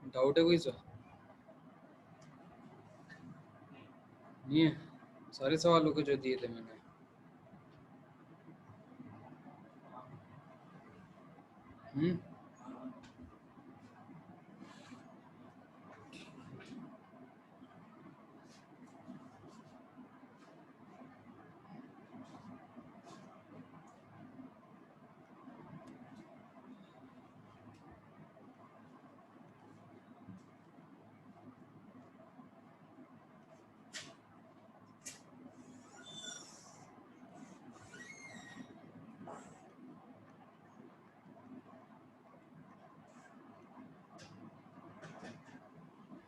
Doubt है कोई सा? नहीं है? सारे सवालों को जो दिए थे मैंने। हम्म।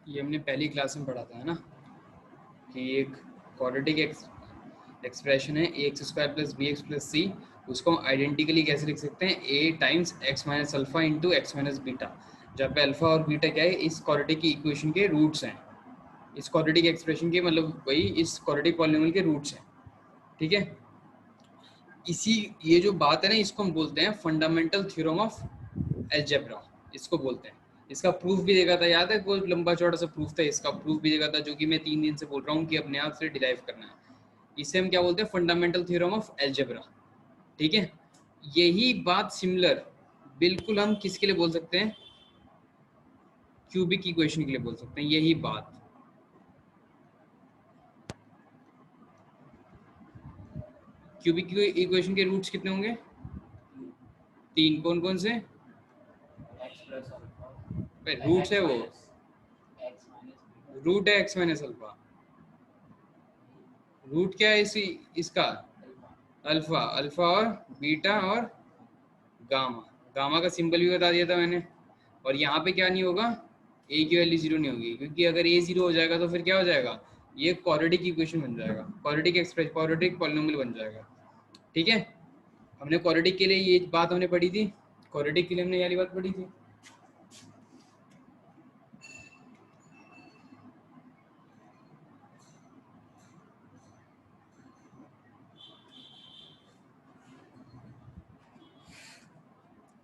ये हमने पहली क्लास में पढ़ा था, है ना, कि एक क्वाड्रेटिक एक्सप्रेशन है a x square plus B x plus c, उसको हम आइडेंटिकली कैसे लिख सकते हैं, a times x minus alpha into x minus beta, जहाँ पे अल्फा और बीटा क्या है, इस क्वाड्रेटिक की इक्वेशन के रूट्स हैं, इस क्वाड्रेटिक एक्सप्रेशन के मतलब वही इस क्वाड्रेटिक पॉलिनोमियल के रूट्स हैं। ठीक है, इसी ये जो बात है ना, इसको हम बोलते हैं फंडामेंटल थ्योरम ऑफ अलजेब्रा, इसको बोलते हैं। इसका प्रूफ भी देखा था, याद है, कोई लंबा चौड़ा सा प्रूफ था, इसका प्रूफ भी देखा था, जो कि मैं 3 दिन से बोल रहा हूँ कि अपने आप से डिराइव करना है। इसे हम क्या बोलते हैं, फंडामेंटल थ्योरम ऑफ अलजेब्रा। ठीक है, यही बात सिमिलर बिल्कुल हम किसके लिए बोल सकते हैं, क्यूबिक इक्वेशन के लिए बोल सकते हैं, यही बात। क्यूबिक इक्वेशन के रूट्स कितने होंगे, 3। कौन कौन से रूट्स है वो, रूट है एक्स माइनस अल्फा, रूट क्या है इसी इसका, अल्फा, अल्फा और बीटा और गामा, गामा का सिंबल भी बता दिया था मैंने। और यहाँ पे क्या नहीं होगा, ए की वैल्यू 0 नहीं होगी, क्योंकि अगर ए 0 हो जाएगा तो फिर क्या हो जाएगा, ये क्वाड्रेटिक इक्वेशन बन जाएगा, क्वाड्रेटिक एक्सप्रेस, क्वाड्रेटिक पॉलिनोमियल बन जाएगा। ठीक है, हमने क्वाड्रेटिक के लिए ये बात हमने पढ़ी थी, क्वाड्रेटिक के लिए हमने ये वाली बात पढ़ी थी।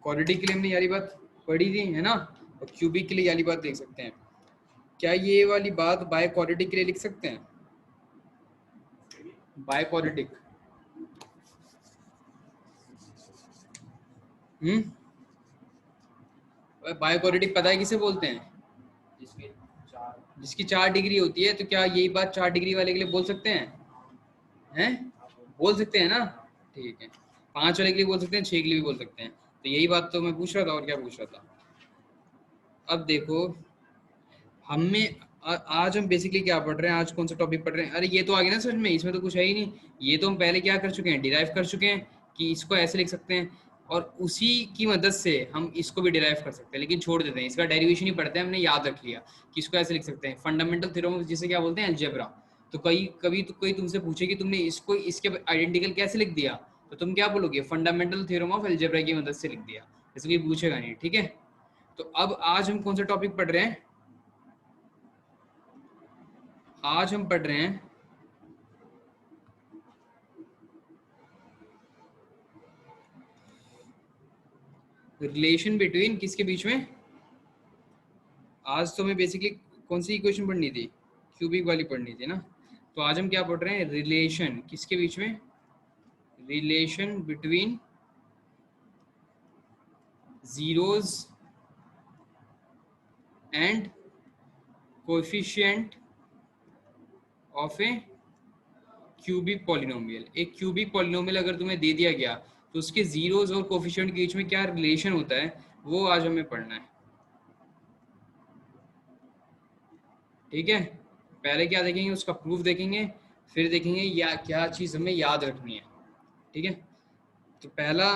क्वाड्रेटिक के लिए हमने यारी बात पढ़ी थी, है ना। और क्यूबिक के लिए यारी बात देख सकते हैं। क्या ये वाली बात बाय क्वाड्रेटिक के लिए लिख सकते हैं, बाय क्वाड्रेटिक? बाय क्वाड्रेटिक पता है किसे बोलते हैं, जिसकी 4 डिग्री होती है। तो क्या यही बात 4 डिग्री वाले के लिए बोल सकते हैं, हैं? बोल सकते हैं ना, ठीक है। 5 वाले के लिए बोल सकते हैं, 6 के लिए भी बोल सकते हैं। तो यही बात तो मैं पूछ रहा था, और क्या पूछ रहा था। अब देखो, हमें आज हम बेसिकली क्या पढ़ रहे हैं, आज कौन सा टॉपिक पढ़ रहे हैं, अरे ये तो आ गया ना समझ में, इसमें तो कुछ है ही नहीं। ये तो हम पहले क्या कर चुके हैं, डिराइव कर चुके हैं कि इसको ऐसे लिख सकते हैं, और उसी की मदद से हम इसको भी डिराइव कर सकते हैं, लेकिन छोड़ देते हैं, इसका डेरिवेशन ही पढ़ते हैं, हमने याद रख लिया कि इसको ऐसे लिख सकते हैं, फंडामेंटल थ्योरम जिसे क्या बोलते हैं, अलजेब्रा। तो कभी तो कोई तुमसे पूछे कि तुमने इसको इसके आइडेंटिकल कैसे लिख दिया, तो तुम क्या बोलोगे, फंडामेंटल थ्योरम ऑफ अलजेब्रा की मदद से लिख दिया, ऐसे कोई पूछेगा नहीं। ठीक है, तो अब आज हम कौन सा टॉपिक पढ़ रहे हैं, आज हम पढ़ रहे हैं रिलेशन बिटवीन, किसके बीच में, आज तो हमें बेसिकली कौन सी इक्वेशन पढ़नी थी, क्यूबिक वाली पढ़नी थी ना। तो आज हम क्या पढ़ रहे हैं, रिलेशन किसके बीच में, relation between zeros and coefficient of A cubic polynomial. एक क्यूबिक पॉलिनोमियल अगर तुम्हें दे दिया गया, तो उसके जीरोस और कोएफिशिएंट के बीच में क्या रिलेशन होता है, वो आज हमें पढ़ना है। ठीक है, पहले क्या देखेंगे, उसका प्रूफ देखेंगे, फिर देखेंगे या क्या चीज़ हमें याद रखनी है। ठीक है, तो पहला,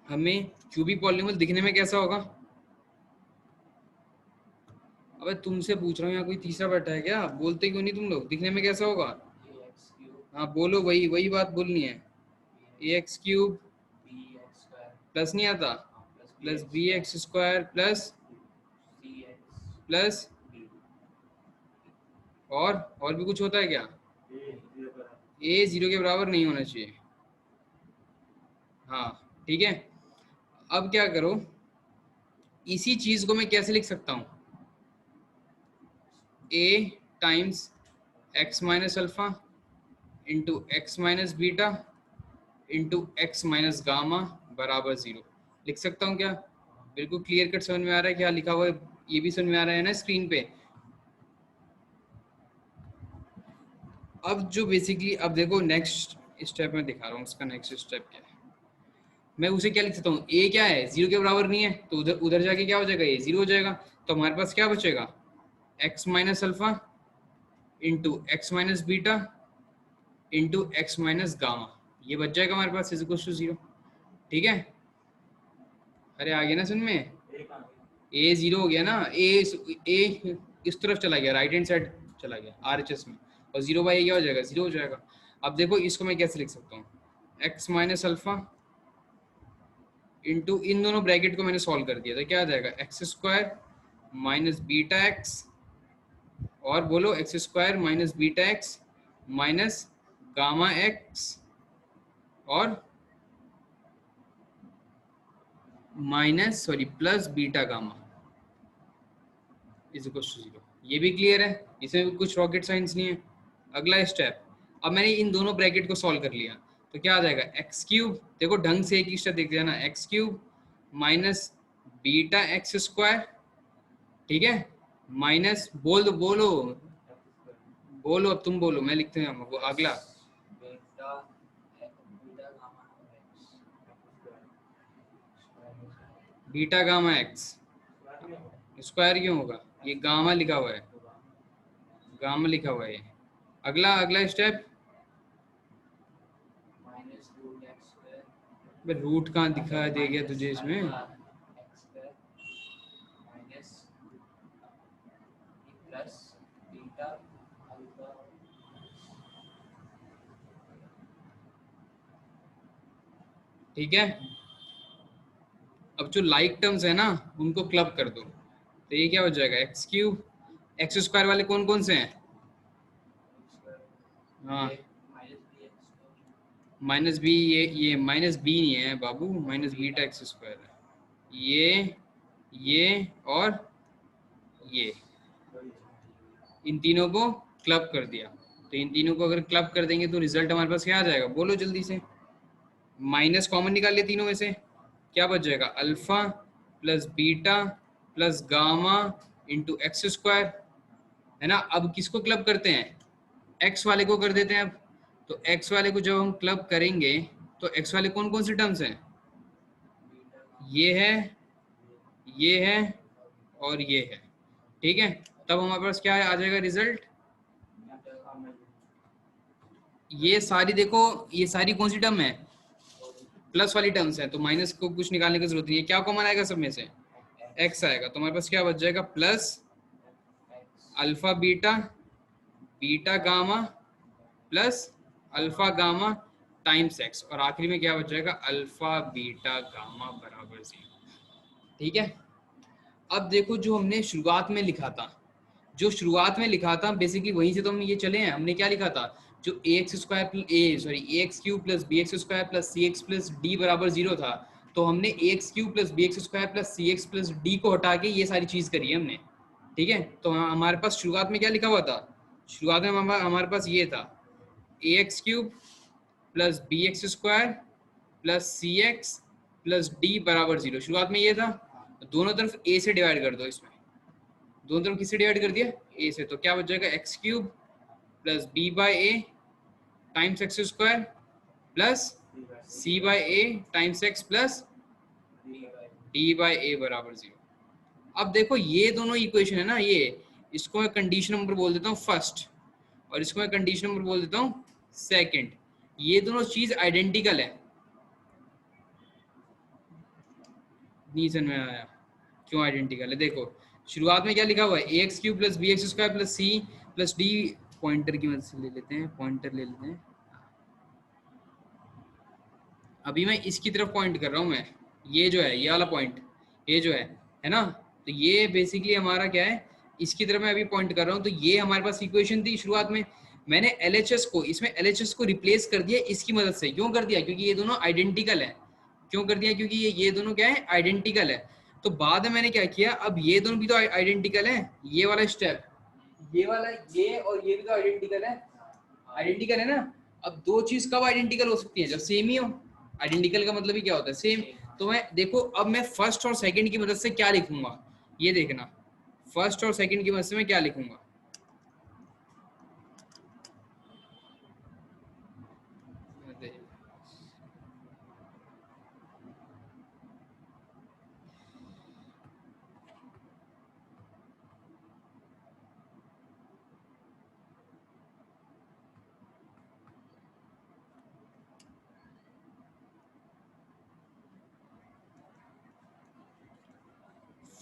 हमें क्यूबिक पॉलिनोमियल दिखने में कैसा होगा, अबे तुमसे पूछ रहा हूँ, यहाँ कोई तीसरा बैठा है क्या, बोलते क्यों नहीं तुम लोग, दिखने में कैसा होगा, हाँ बोलो, वही वही बात बोलनी है, ए एक्स क्यूब प्लस नहीं आता, plus B x square plus और भी कुछ होता है क्या, ए 0 के बराबर नहीं होना चाहिए। हाँ, ठीक है। अब क्या करो, इसी चीज को मैं कैसे लिख सकता हूँ, a times x minus alpha into x minus beta into x minus gamma बराबर 0 लिख सकता हूँ क्या? बिल्कुल क्लियर कट समझ में आ रहा है क्या लिखा हुआ है? ये भी समझ में आ रहा है ना स्क्रीन पे? अब जो बेसिकली अब देखो नेक्स्ट स्टेप में दिखा रहा हूँ, उसका नेक्स्ट स्टेप क्या है। मैं उसे क्या लिख सकता हूँ? ए क्या है? 0 के बराबर नहीं है, तो उधर उधर जाके क्या हो जाएगा? ए 0 हो जाएगा। तो हमारे पास क्या बचेगा? X minus alpha into x minus beta into x minus gamma, ये बच जाएगा हमारे पास इज इक्वल टू 0। ठीक है, अरे आ गया ना सुन में? ए 0 हो गया ना, ए इस तरफ चला गया, राइट हैंड साइड चला गया आरएचएस में, और 0 बाई क्या हो जाएगा? 0 हो जाएगा। अब देखो इसको मैं कैसे लिख सकता हूँ? एक्स माइनस अल्फा इंटू इन दोनों ब्रैकेट को मैंने सॉल्व कर दिया, तो क्या आ जाएगा? X square minus beta x, और बोलो x square minus beta x minus gamma x और minus sorry plus beta gamma is equal to 0। ये भी क्लियर है, इसमें भी कुछ रॉकेट साइंस नहीं है। अगला स्टेप, अब मैंने इन दोनों ब्रैकेट को सॉल्व कर लिया, तो क्या आ जाएगा? एक्स क्यूब, देखो ढंग से एक ही स्टेप देख देना, x cube minus beta x square, ठीक है, माइनस बोल दो, बोलो बोलो, अब तुम बोलो, मैं लिखते हैं वो अगला। बीटा गामा एक्स स्क्वायर क्यों होगा? ये गामा लिखा हुआ है, गामा लिखा हुआ है। अगला अगला स्टेप, रूट कहाँ दिखा दे गया तुझे इसमें? ठीक है, अब जो लाइक टर्म्स है ना उनको क्लब कर दो, तो ये क्या हो जाएगा? एक्स क्यूब, एक्स स्क्वायर वाले कौन कौन से हैं? हाँ माइनस बी, ये माइनस बी नहीं है बाबू, माइनस बीटा एक्स स्क्वायर है। ये और ये, इन तीनों को क्लब कर दिया, तो इन तीनों को अगर क्लब कर देंगे तो रिजल्ट हमारे पास क्या आ जाएगा? बोलो जल्दी से, माइनस कॉमन निकाल लिया तीनों में से, क्या बच जाएगा? Alpha plus beta plus gamma into x square, है ना। अब किसको क्लब करते हैं? एक्स वाले को कर देते हैं। अब तो एक्स वाले को जब हम क्लब करेंगे तो एक्स वाले कौन कौन से टर्म्स हैं? ये है और ये है, ठीक है। तब हमारे पास क्या आ जाएगा रिजल्ट? ये सारी देखो, ये सारी कौन सी टर्म है? प्लस वाली टर्म्स है, तो माइनस को कुछ निकालने की जरूरत नहीं है। क्या कॉमन आएगा सब में से? एक्स आएगा, तो हमारे पास क्या बच जाएगा? Plus alpha beta beta gamma plus alpha gamma times x, और आखिरी में क्या बच जाएगा? अल्फा बीटा गामा बराबर 0। ठीक है, अब देखो जो हमने शुरुआत में लिखा था, जो शुरुआत में लिखा था बेसिकली वहीं से तो हम ये चले हैं। हमने क्या लिखा था? जो a x square a x cube plus B x square plus c x plus d बराबर 0 था, तो हमने a x cube plus B x square plus c x plus d को हटा के ये सारी चीज़ करी है हमने। ठीक है, तो हमारे पास शुरुआत में क्या लिखा हुआ था? शुरुआत में हमारे पास ये था, a x cube plus B x square plus c x plus d बराबर 0। शुरुआत में ये था, दोनों तरफ ए से डिवाइड कर दो, इसमें दोनों तरफ किससे डिवाइड कर दिया? ए से, तो क्या बच जाएगा? X cube plus b by a times x square plus c by a times x plus d by a बराबर 0। अब देखो ये दोनों इक्वेशन है ना, ये इसको मैं कंडीशन नंबर बोल देता हूँ फर्स्ट, और इसको मैं कंडीशन नंबर बोल देता हूँ सेकंड। ये दोनों चीज आइडेंटिकल है। नहीं समझ में आया क्यों आइडेंटिकल है? देखो शुरुआत में क्या लिखा हुआ है? A x cube plus B x square plus c plus d, pointer की मदद से ले लेते हैं, पॉइंटर ले लेते हैं। अभी मैं इसकी तरफ पॉइंट कर रहा हूँ मैं, ये जो है ये वाला पॉइंट, ये जो है ना, तो ये बेसिकली हमारा क्या है? इसकी तरफ मैं अभी पॉइंट कर रहा हूँ। तो ये हमारे पास इक्वेशन थी शुरुआत में, मैंने एलएचएस को इसमें एलएचएस को रिप्लेस कर दिया इसकी मदद से। क्यों कर दिया? क्योंकि ये दोनों आइडेंटिकल है। क्यों कर दिया? क्योंकि ये दोनों क्या है? आइडेंटिकल है। तो बाद में मैंने क्या किया, अब ये दोनों भी तो आइडेंटिकल है, ये वाला स्टेप ये वाला ये और ये भी तो आइडेंटिकल है, आइडेंटिकल है ना। अब दो चीज कब आइडेंटिकल हो सकती है, जब सेम ही हो। आइडेंटिकल का मतलब ही क्या होता है, सेम। तो मैं देखो अब मैं फर्स्ट और सेकंड की मदद से क्या लिखूंगा, ये देखना। फर्स्ट और सेकंड की मदद से मैं क्या लिखूंगा,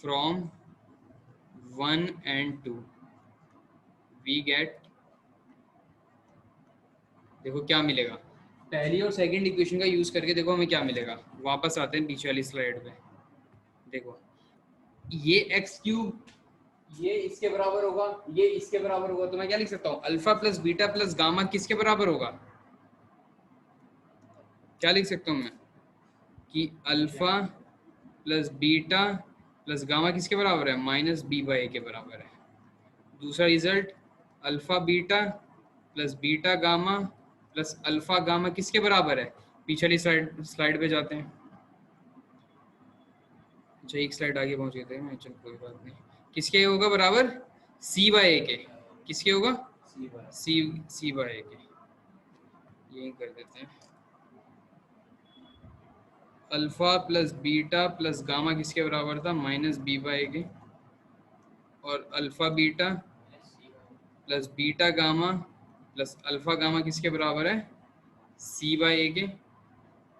फ्रॉम 1 and 2 वी गेट, देखो क्या मिलेगा, पहली और सेकंड इक्वेशन का यूज करके देखो हमें क्या मिलेगा। वापस आते हैं पीछे वाली स्लाइड पे। देखो ये एक्स क्यूब, ये इसके बराबर होगा, ये इसके बराबर होगा, तो मैं क्या लिख सकता हूँ, alpha plus beta plus gamma किसके बराबर होगा, क्या लिख सकता हूँ मैं, कि alpha plus beta plus gamma किसके बराबर है, माइनस बी बाई ए के बराबर है। दूसरा result, alpha beta plus beta gamma plus alpha gamma किसके बराबर है, पिछली स्लाइड स्लाइड पे जाते हैं। अच्छा एक स्लाइड आगे पहुंच गए थे मैं, चल कोई बात नहीं। किसके होगा बराबर, सी बाई ए के, किसके होगा, सी सी बाई ए के, यही कर देते हैं। Alpha plus beta plus gamma किसके बराबर था, माइनस बी बाई ए के, और alpha beta plus beta gamma plus alpha gamma किसके बराबर है, सी बाई ए के,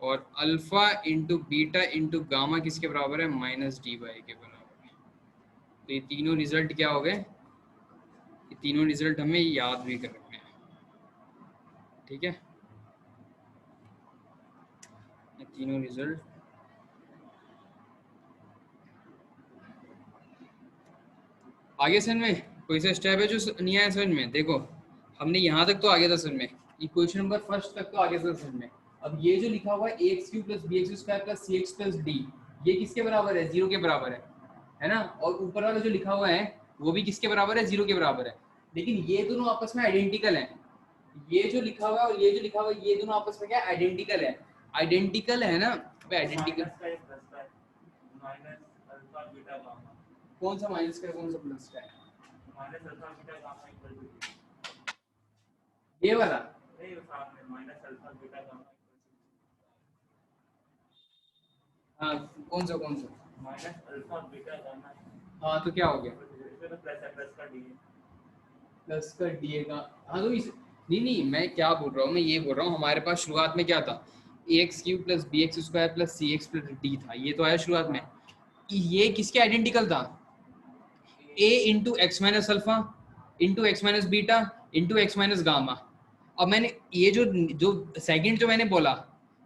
और alpha into beta into gamma किसके बराबर है, माइनस डी बाई के बराबर है। तो ये तीनों रिजल्ट क्या हो गए, ये तीनों रिजल्ट हमें याद भी कर रखने हैं, ठीक है। ये तीनों रिजल्ट, आगे समझ में कोई सा स्टेप है जो नहीं आया समझ में, देखो हमने यहाँ तक तो आगे था समझ में, इक्वेशन नंबर फर्स्ट तक तो आगे था समझ में। अब ये जो लिखा हुआ है a x cube plus B x square plus c x plus d, ये किसके बराबर है, जीरो के बराबर है ना। और ऊपर वाला जो लिखा हुआ है वो भी किसके बराबर है, जीरो के बराबर है। लेकिन ये दोनों आपस में आइडेंटिकल हैं, ये जो लिखा हुआ है और ये जो लिखा हुआ है ये दोनों आपस में क्या आइडेंटिकल है, आइडेंटिकल है ना। आइडेंटिकल कौन सा माइनस का है कौन सा प्लस का है, ये वाला, हाँ कौन सा कौन सा, हाँ तो क्या हो गया, प्लस का डी का, हाँ तो इस, नहीं नहीं मैं क्या बोल रहा हूँ, मैं ये बोल रहा हूँ हमारे पास शुरुआत में क्या था, a x cube plus B x square plus c x plus d था, ये तो आया शुरुआत में। ये किसके आइडेंटिकल था, a into x minus alpha into x minus beta into x minus gamma. अब मैंने ये जो जो सेकंड जो मैंने बोला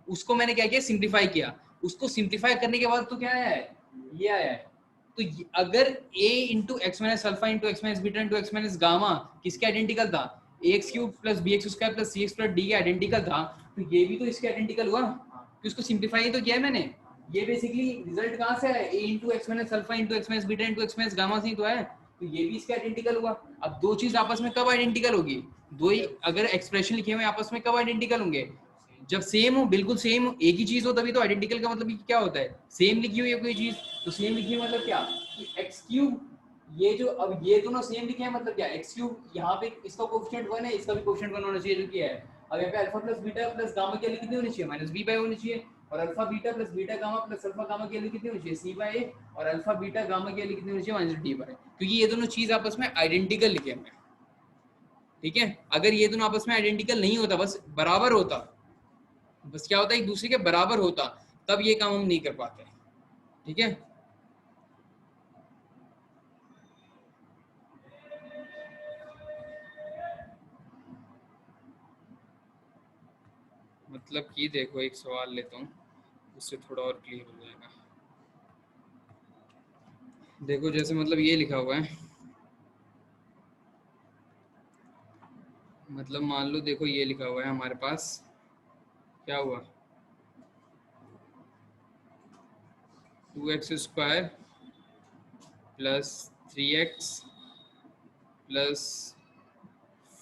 उसको मैंने क्या किया, सिंप्लीफाई किया। उसको सिंप्लीफाई करने के बाद तो क्या आया है, ये आया है। तो अगर a into x minus alpha into x minus beta into x minus gamma किसके आइडेंटिकल था, a x cube plus B x square plus c x plus d के आइडेंटिकल था, तो ये भी तो इसके आइडेंटिकल हुआ, कि उसको सिंप्लीफाई तो किया है मैंने। ये बेसिकली रिजल्ट कहाँ से है, a into x minus alpha into x minus beta into x minus gamma से ही तो है। तो ये भी इसके आइडेंटिकल हुआ। अब दो चीज आपस में कब आइडेंटिकल होगी, दो ही अगर एक्सप्रेशन लिखे हुए आपस में कब आइडेंटिकल होंगे, जब सेम हो, बिल्कुल सेम हो, एक ही चीज हो, तभी तो आइडेंटिकल का मतलब क्या होता है, सेम लिखी हुई है कोई चीज, तो सेम लिखी हुई मतलब क्या, कि एक्स क्यूब, ये जो अब ये दोनों सेम लिखे हैं मतलब क्या, एक्स क्यूब यहाँ पे इसका कोएफिशिएंट 1 है, इसका भी कोएफिशिएंट 1 होना चाहिए जो कि है। अब यहाँ पे alpha plus beta plus gamma की वैल्यू कितनी होनी चाहिए, माइनस बी बाई होनी चाहिए। और alpha beta plus beta gamma plus alpha gamma की वैल्यू कितनी होनी चाहिए, सी बाई ए। और अल्फा बीटा गामा की वैल्यू कितनी होनी चाहिए, माइनस डी बाई, क्योंकि ये दोनों चीज आपस में आइडेंटिकल लिखे हुए हैं, ठीक है। अगर ये दोनों आपस में आइडेंटिकल नहीं होता, बस बराबर होता, बस क्या होता है एक दूसरे के बराबर होता, तब ये काम हम नहीं कर पाते, ठीक है। मतलब कि देखो एक सवाल लेता हूँ, उससे थोड़ा और क्लियर हो जाएगा। देखो जैसे मतलब ये लिखा हुआ है, मतलब मान लो देखो ये लिखा हुआ है हमारे पास, क्या हुआ, 2x square plus 3x plus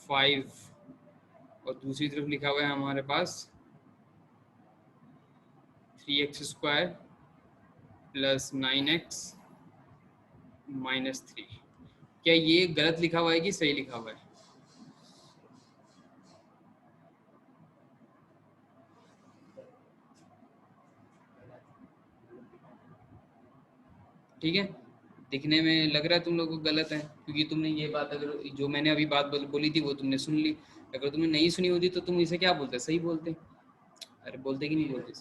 5 और दूसरी तरफ लिखा हुआ है हमारे पास 3x² प्लस 9x माइनस 3। क्या ये गलत लिखा हुआ है कि सही लिखा हुआ है? ठीक है, दिखने में लग रहा है तुम लोगों को गलत है, क्योंकि तुमने ये बात, अगर जो मैंने अभी बात बोली थी वो तुमने सुन ली। अगर तुमने नहीं सुनी होती तो तुम इसे क्या बोलते? सही बोलते। अरे बोलते कि नहीं बोलते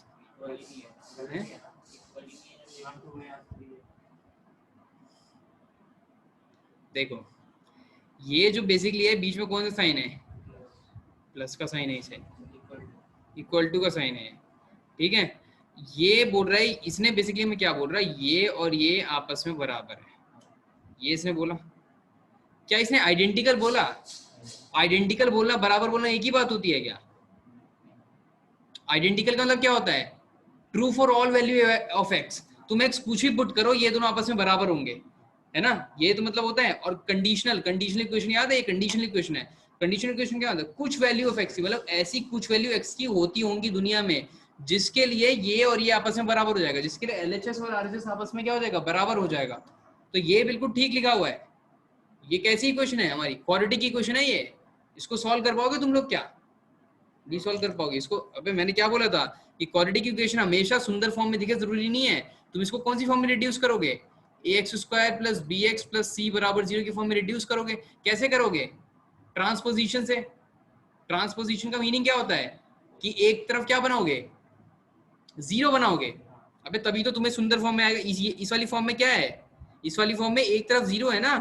हैं? देखो, ये जो बेसिकली है बीच में कौन सा साइन है? प्लस का साइन है, इसे इक्वल टू का साइन है। ठीक है, ये बोल रहा है, इसने बेसिकली में क्या बोल रहा है, ये और ये आपस में बराबर है। ये इसने बोला, क्या इसने आइडेंटिकल बोला? आइडेंटिकल बोलना बराबर बोलना एक ही बात होती है क्या? आइडेंटिकल का मतलब क्या होता है? True for all value of x. तुम एक्स कुछ भी पुट करो, ये दोनों आपस में बराबर होंगे, है ना? ये तो मतलब होता है। और कंडीशनल, कंडीशनल इक्वेशन याद है? ये कंडीशनल इक्वेशन है। कंडीशनल इक्वेशन क्या होता है? कुछ वैल्यू ऑफ एक्स की, मतलब ऐसी कुछ वैल्यू एक्स की होती होंगी दुनिया में जिसके लिए ये और ये आपस में बराबर हो जाएगा, जिसके लिए एलएचएस और आरएचएस आपस में क्या हो जाएगा? बराबर हो जाएगा। तो ये बिल्कुल ठीक लिखा हुआ है। ये कैसी इक्वेशन है? हमारी क्वाड्रेटिक की इक्वेशन है ये। इसको सॉल्व कर पाओगे तुम लोग? क्या नहीं सॉल्व कर पाओगे इसको? अबे मैंने क्या बोला था कि क्वाड्रेटिक इक्वेशन हमेशा सुंदर फॉर्म में दिखे जरूरी नहीं है। तुम इसको कौन सी फॉर्म में रिड्यूस करोगे? ax² plus bx plus c बराबर 0 की फॉर्म में रिड्यूस करोगे। कैसे करोगे? ट्रांसपोजिशन से। ट्रांसपोजिशन का मीनिंग क्या होता है कि एक तरफ क्या बनाओगे? 0 बनाओगे। अबे तभी तो तुम्हें सुंदर फॉर्म में आएगा। इस वाली फॉर्म में क्या है? इस वाली फॉर्म में एक तरफ 0 है ना,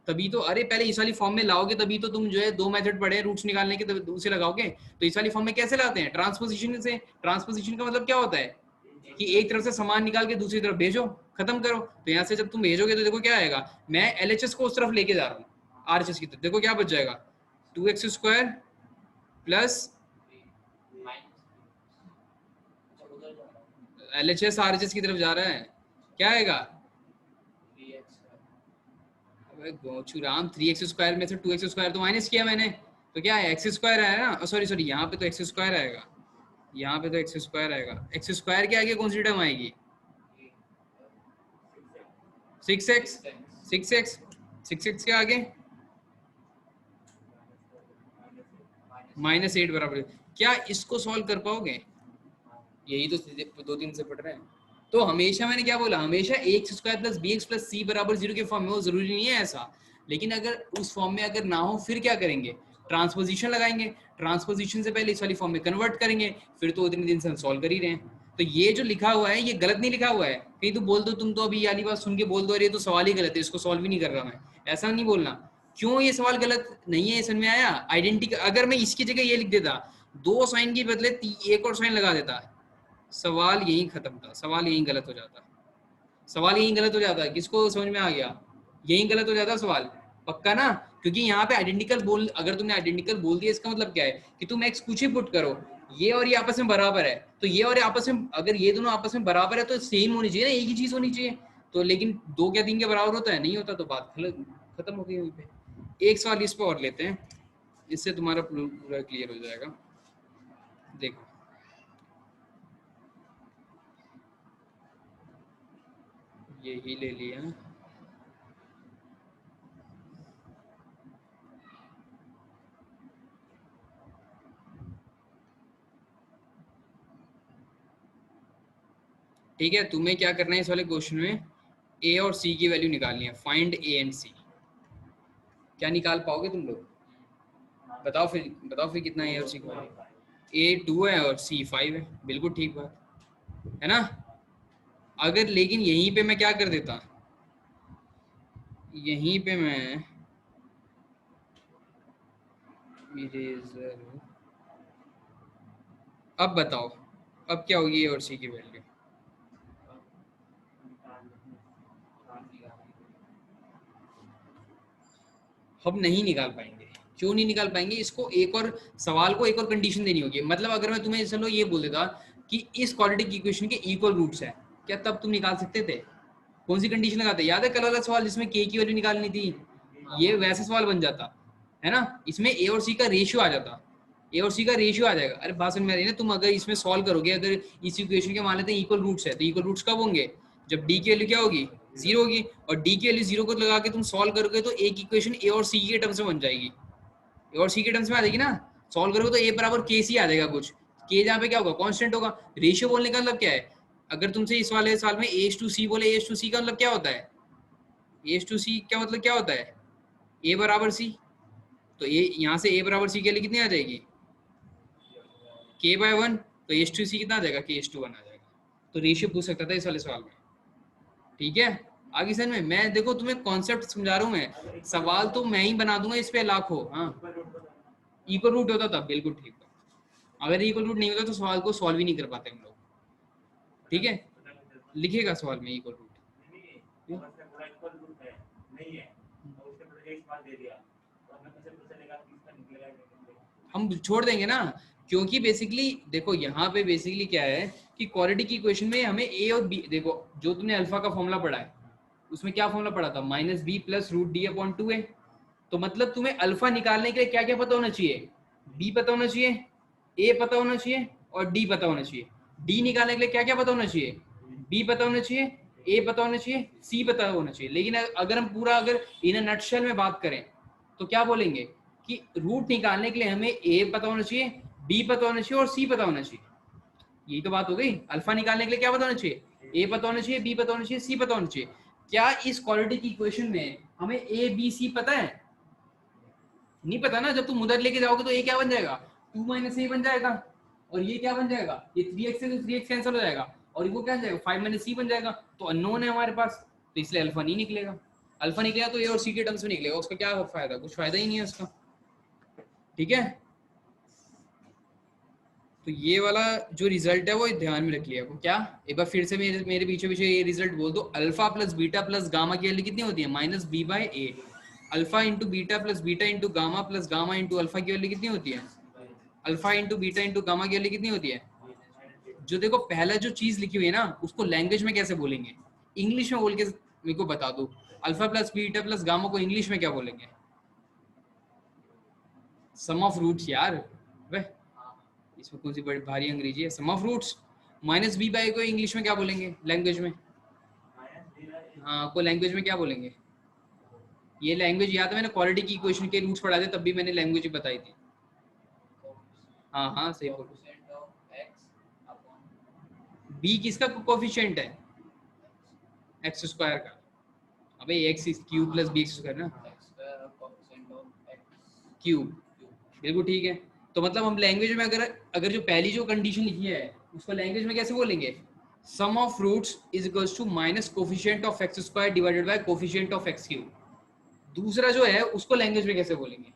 तभी तो। अरे पहले इस वाली फॉर्म में लाओगे तभी तो तुम जो है दो मेथड पढ़े रूट्स निकालने के, तभी उसे लगाओगे। तो इस वाली फॉर्म में कैसे लाते हैं? ट्रांसपोजिशन से। ट्रांसपोजिशन का मतलब क्या होता है कि एक तरफ से सामान निकाल के दूसरी तरफ भेजो, खत्म करो। तो यहाँ से जब तुम भेजोगे तो देखो क्या आएगा, मैं एलएचएस को उस तरफ लेके जा रहा हूँ आरएचएस की तरफ। देखो क्या बच जाएगा, 2x² प्लस एलएचएस आरएचएस की तरफ जा रहा है, क्या आएगा? गोचुराम 3x² में से 2x² तो माइनस किया मैंने, तो क्या है? x² आया ना। सॉरी सॉरी, यहाँ पे तो x² आएगा, यहाँ पे तो x² आएगा। x² के आगे कौन सी टर्म आएगी? 6x। 6x, 6x के आगे -8 बराबर। क्या इसको सॉल्व कर पाओगे? यही तो दो तीन से पढ़ रहे हैं। तो हमेशा मैंने क्या बोला, हमेशा ax² plus bx plus c बराबर 0 के फॉर्म में हो, जरूरी नहीं है ऐसा। लेकिन अगर उस फॉर्म में अगर ना हो फिर क्या करेंगे? ट्रांसपोजिशन लगाएंगे। ट्रांसपोजिशन से पहले इस वाली फॉर्म में कन्वर्ट करेंगे, फिर तो उतने दिन से हम सॉल्व कर ही रहे हैं। तो ये जो लिखा हुआ है ये गलत नहीं लिखा हुआ है। कहीं तो बोल दो तुम, तो अभी वाली बात सुन के बोल दो अरे ये तो सवाल ही गलत है, इसको सॉल्व ही नहीं कर रहा मैं। ऐसा नहीं बोलना। क्यों ये सवाल गलत नहीं है, ये समझ में आया? आइडेंटिकल, अगर मैं इसकी जगह ये लिख देता, दो साइन के बदले एक और साइन लगा देता, सवाल यही खत्म था, सवाल यही गलत हो जाता। सवाल यही गलत हो जाता है। किसको समझ में आ गया? यही गलत हो जाता सवाल, पक्का ना? क्योंकि यहाँ पे आइडेंटिकल बोल, अगर तुमने आइडेंटिकल बोल दिया इसका मतलब क्या है कि तुम एक्स कुछ ही पुट करो, ये और ये आपस में बराबर है, तो ये और ये आपस में, अगर ये दोनों आपस में बराबर है तो सेम होनी चाहिए ना, एक ही चीज होनी चाहिए। तो लेकिन 2 क्या 3 के बराबर होता है? नहीं होता, तो बात खत्म हो गई वहीं पे। एक सवाल इस पर और लेते हैं, इससे तुम्हारा पूरा क्लियर हो जाएगा। देखो यही ले लिया, ठीक है। तुम्हें क्या करना है इस वाले क्वेश्चन में, ए और सी की वैल्यू निकालनी है। फाइंड ए एंड सी। क्या निकाल पाओगे तुम लोग? बताओ फिर, बताओ फिर कितना ए और सी का? ए 2 है और सी 5 है, बिल्कुल ठीक बात है ना? अगर लेकिन यहीं पे मैं क्या कर देता, यहीं पे मैं इरेजर, अब बताओ अब क्या होगी ए और सी की वैल्यू? हम नहीं निकाल पाएंगे। क्यों नहीं निकाल पाएंगे? इसको एक और सवाल को एक और कंडीशन देनी होगी। मतलब अगर मैं तुम्हें चलो ये बोल देता कि इस क्वाड्रेटिक इक्वेशन के इक्वल रूट्स है, क्या तब तुम निकाल सकते थे? कौन सी कंडीशन लगाते? याद है कल वाला सवाल जिसमें के की वैल्यू निकालनी थी? ये वैसा सवाल बन जाता है ना, इसमें ए और सी का रेशियो आ जाता, ए और सी का रेशियो आ जाएगा। अरे बात समझ में आ रही है ना, तुम अगर इसमें सॉल्व करोगे, अगर इस इक्वेशन के मान लेते हैं इक्वल रूट्स है, तो इक्वल रूट्स कब होंगे, जब डी की वैल्यू क्या होगी, जीरो होगी, और डी की वैल्यू जीरो को लगा के तुम सॉल्व करोगे तो एक इक्वेशन ए और सी के टर्म्स में बन जाएगी, ए और सी के टर्म्स में आ जाएगी ना। सॉल्व करोगे तो ए बराबर के सी आ जाएगा कुछ, के जहाँ पे क्या होगा, कांस्टेंट होगा। रेशियो बोलने का मतलब क्या है, अगर तुमसे इस वाले साल में ए टू सी बोले, ए टू सी का मतलब क्या होता है, ए टू सी क्या मतलब क्या होता है, ए बराबर सी, तो ये यहाँ से ए बराबर सी के लिए कितनी आ जाएगी, के बाय वन, तो एच टू सी कितना आ जाएगा, के एच टू वन आ जाएगा। तो रेशियो पूछ सकता था इस वाले सवाल में, ठीक है। आगे सर में मैं देखो तुम्हें कॉन्सेप्ट समझा रहा हूँ, मैं सवाल तो मैं ही बना दूंगा इस पे लाखों। हाँ, इक्वल रूट होता था, बिल्कुल ठीक है। अगर इक्वल रूट नहीं होता तो सवाल को सॉल्व ही नहीं कर पाते हम लोग, ठीक है। लिखेगा सवाल में इक्वल रूट, हम छोड़ देंगे ना, क्योंकि बेसिकली देखो यहाँ पे बेसिकली क्या है कि क्वाड्रेटिक इक्वेशन में हमें ए और बी, देखो जो तुमने अल्फा का फॉर्मूला पढ़ा है उसमें क्या फॉर्मूला पढ़ा था, minus b plus root d upon two a. तो मतलब तुम्हें अल्फा निकालने के लिए क्या क्या पता होना चाहिए, बी पता होना चाहिए, ए पता होना चाहिए और डी पता होना चाहिए। डी निकालने के लिए क्या क्या पता होना चाहिए, बी पता होना चाहिए, ए पता होना चाहिए, सी पता होना चाहिए। लेकिन अगर हम पूरा अगर इन नटशेल में बात करें तो क्या बोलेंगे कि रूट निकालने के लिए हमें ए पता होना चाहिए, बी पता होना चाहिए और सी पता होना चाहिए। यही तो बात हो गई, अल्फा निकालने के लिए क्या पता होना चाहिए, ए पता होना चाहिए, बी पता होना चाहिए, सी पता होना चाहिए। क्या इस क्वाड्रेटिक इक्वेशन में हमें ए बी सी पता है, नहीं पता ना। जब तुम उधर लेके जाओगे तो ए क्या बन जाएगा, टू माइनस ए बन जाएगा, और ये क्या बन जाएगा, ये थ्री एक्स से थ्री एक्स कैंसिल हो जाएगा, और वो क्या बन जाएगा, फाइव माइनस सी बन जाएगा। तो अननोन है हमारे पास, तो इसलिए अल्फा नहीं निकलेगा। अल्फा निकलेगा तो ए और सी के टर्म्स में निकलेगा, उसका क्या फायदा, कुछ फायदा ही नहीं है उसका, ठीक है। तो ये वाला जो रिजल्ट है वो ध्यान में रख लिया को क्या, एक बार फिर से मेरे मेरे पीछे पीछे ये रिजल्ट बोल दो। Alpha plus beta plus gamma की वैल्यू कितनी होती है, minus b by a. Alpha into beta plus beta into gamma plus gamma into alpha की वैल्यू कितनी होती है, alpha into beta into gamma की वैल्यू कितनी होती है। जो देखो पहला जो चीज लिखी हुई है ना उसको लैंग्वेज में कैसे बोलेंगे, इंग्लिश में बोल के मेरे को बता दो। Alpha plus beta plus gamma को इंग्लिश में क्या बोलेंगे, सम ऑफ रूट्स यार, वे इसमें कौन सी बड़ी भारी अंग्रेजी है, sum of roots. Minus b by को इंग्लिश में क्या बोलेंगे, लैंग्वेज में, हाँ को लैंग्वेज में क्या बोलेंगे। ये लैंग्वेज याद है, मैंने क्वालिटी की इक्वेशन के रूट्स पढ़ाए थे तब भी मैंने लैंग्वेज बताई थी। हाँ हाँ सही बोल, बी किसका कोफिशिएंट है, एक्स स्क्वायर का। अबे X cube plus B x square ना, क्यूब, बिल्कुल ठीक है। तो मतलब हम लैंग्वेज में अगर अगर जो पहली जो कंडीशन लिखी है उसको लैंग्वेज में कैसे बोलेंगे, sum of roots is equals to minus coefficient of x square divided by coefficient of x cube. दूसरा जो है उसको लैंग्वेज में कैसे बोलेंगे,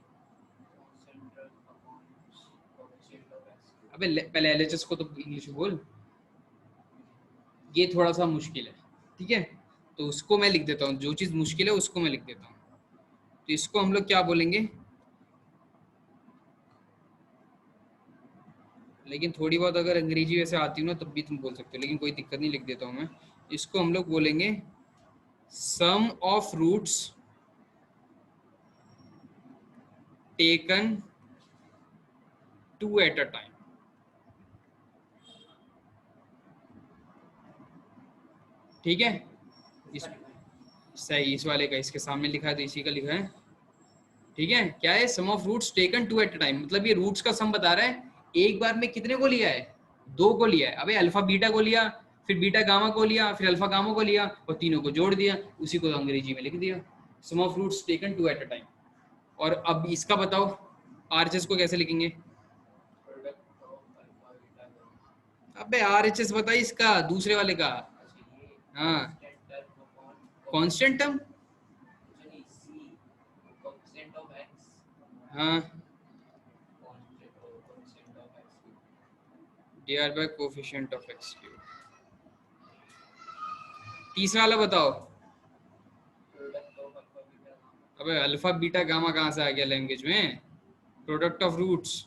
अबे पहले एलएचएस को तो इंग्लिश में बोल, ये थोड़ा सा मुश्किल है, ठीक है। तो उसको मैं लिख देता हूँ, जो चीज़ मुश्किल है उसको मैं लिख देता हूँ। तो इसको हम लोग क्या बोलेंगे, लेकिन थोड़ी बहुत अगर अंग्रेजी वैसे आती हो ना तब भी तुम बोल सकते हो, लेकिन कोई दिक्कत नहीं, लिख देता हूँ मैं। इसको हम लोग बोलेंगे sum of roots taken two at a time, ठीक है। इस सही, इस वाले का इसके सामने लिखा है तो इसी का लिखा है, ठीक है। क्या है, sum of roots taken two at a time, मतलब ये रूट्स का सम बता रहा है एक बार में कितने को लिया है, दो को लिया है। अबे अल्फा बीटा को लिया, फिर बीटा गामा को लिया, फिर अल्फा गामा को लिया और तीनों को जोड़ दिया, उसी को अंग्रेजी में लिख दिया, sum of roots taken two at a time. और अब इसका बताओ आरएचएस को कैसे लिखेंगे, अबे आरएचएस बताइए इसका दूसरे वाले का, हाँ कांस्टेंट टर्म, हाँ divide by coefficient of x cube. तीसरा वाला बताओ, अबे अल्फा बीटा गामा कहाँ से आ गया लैंग्वेज में, product of roots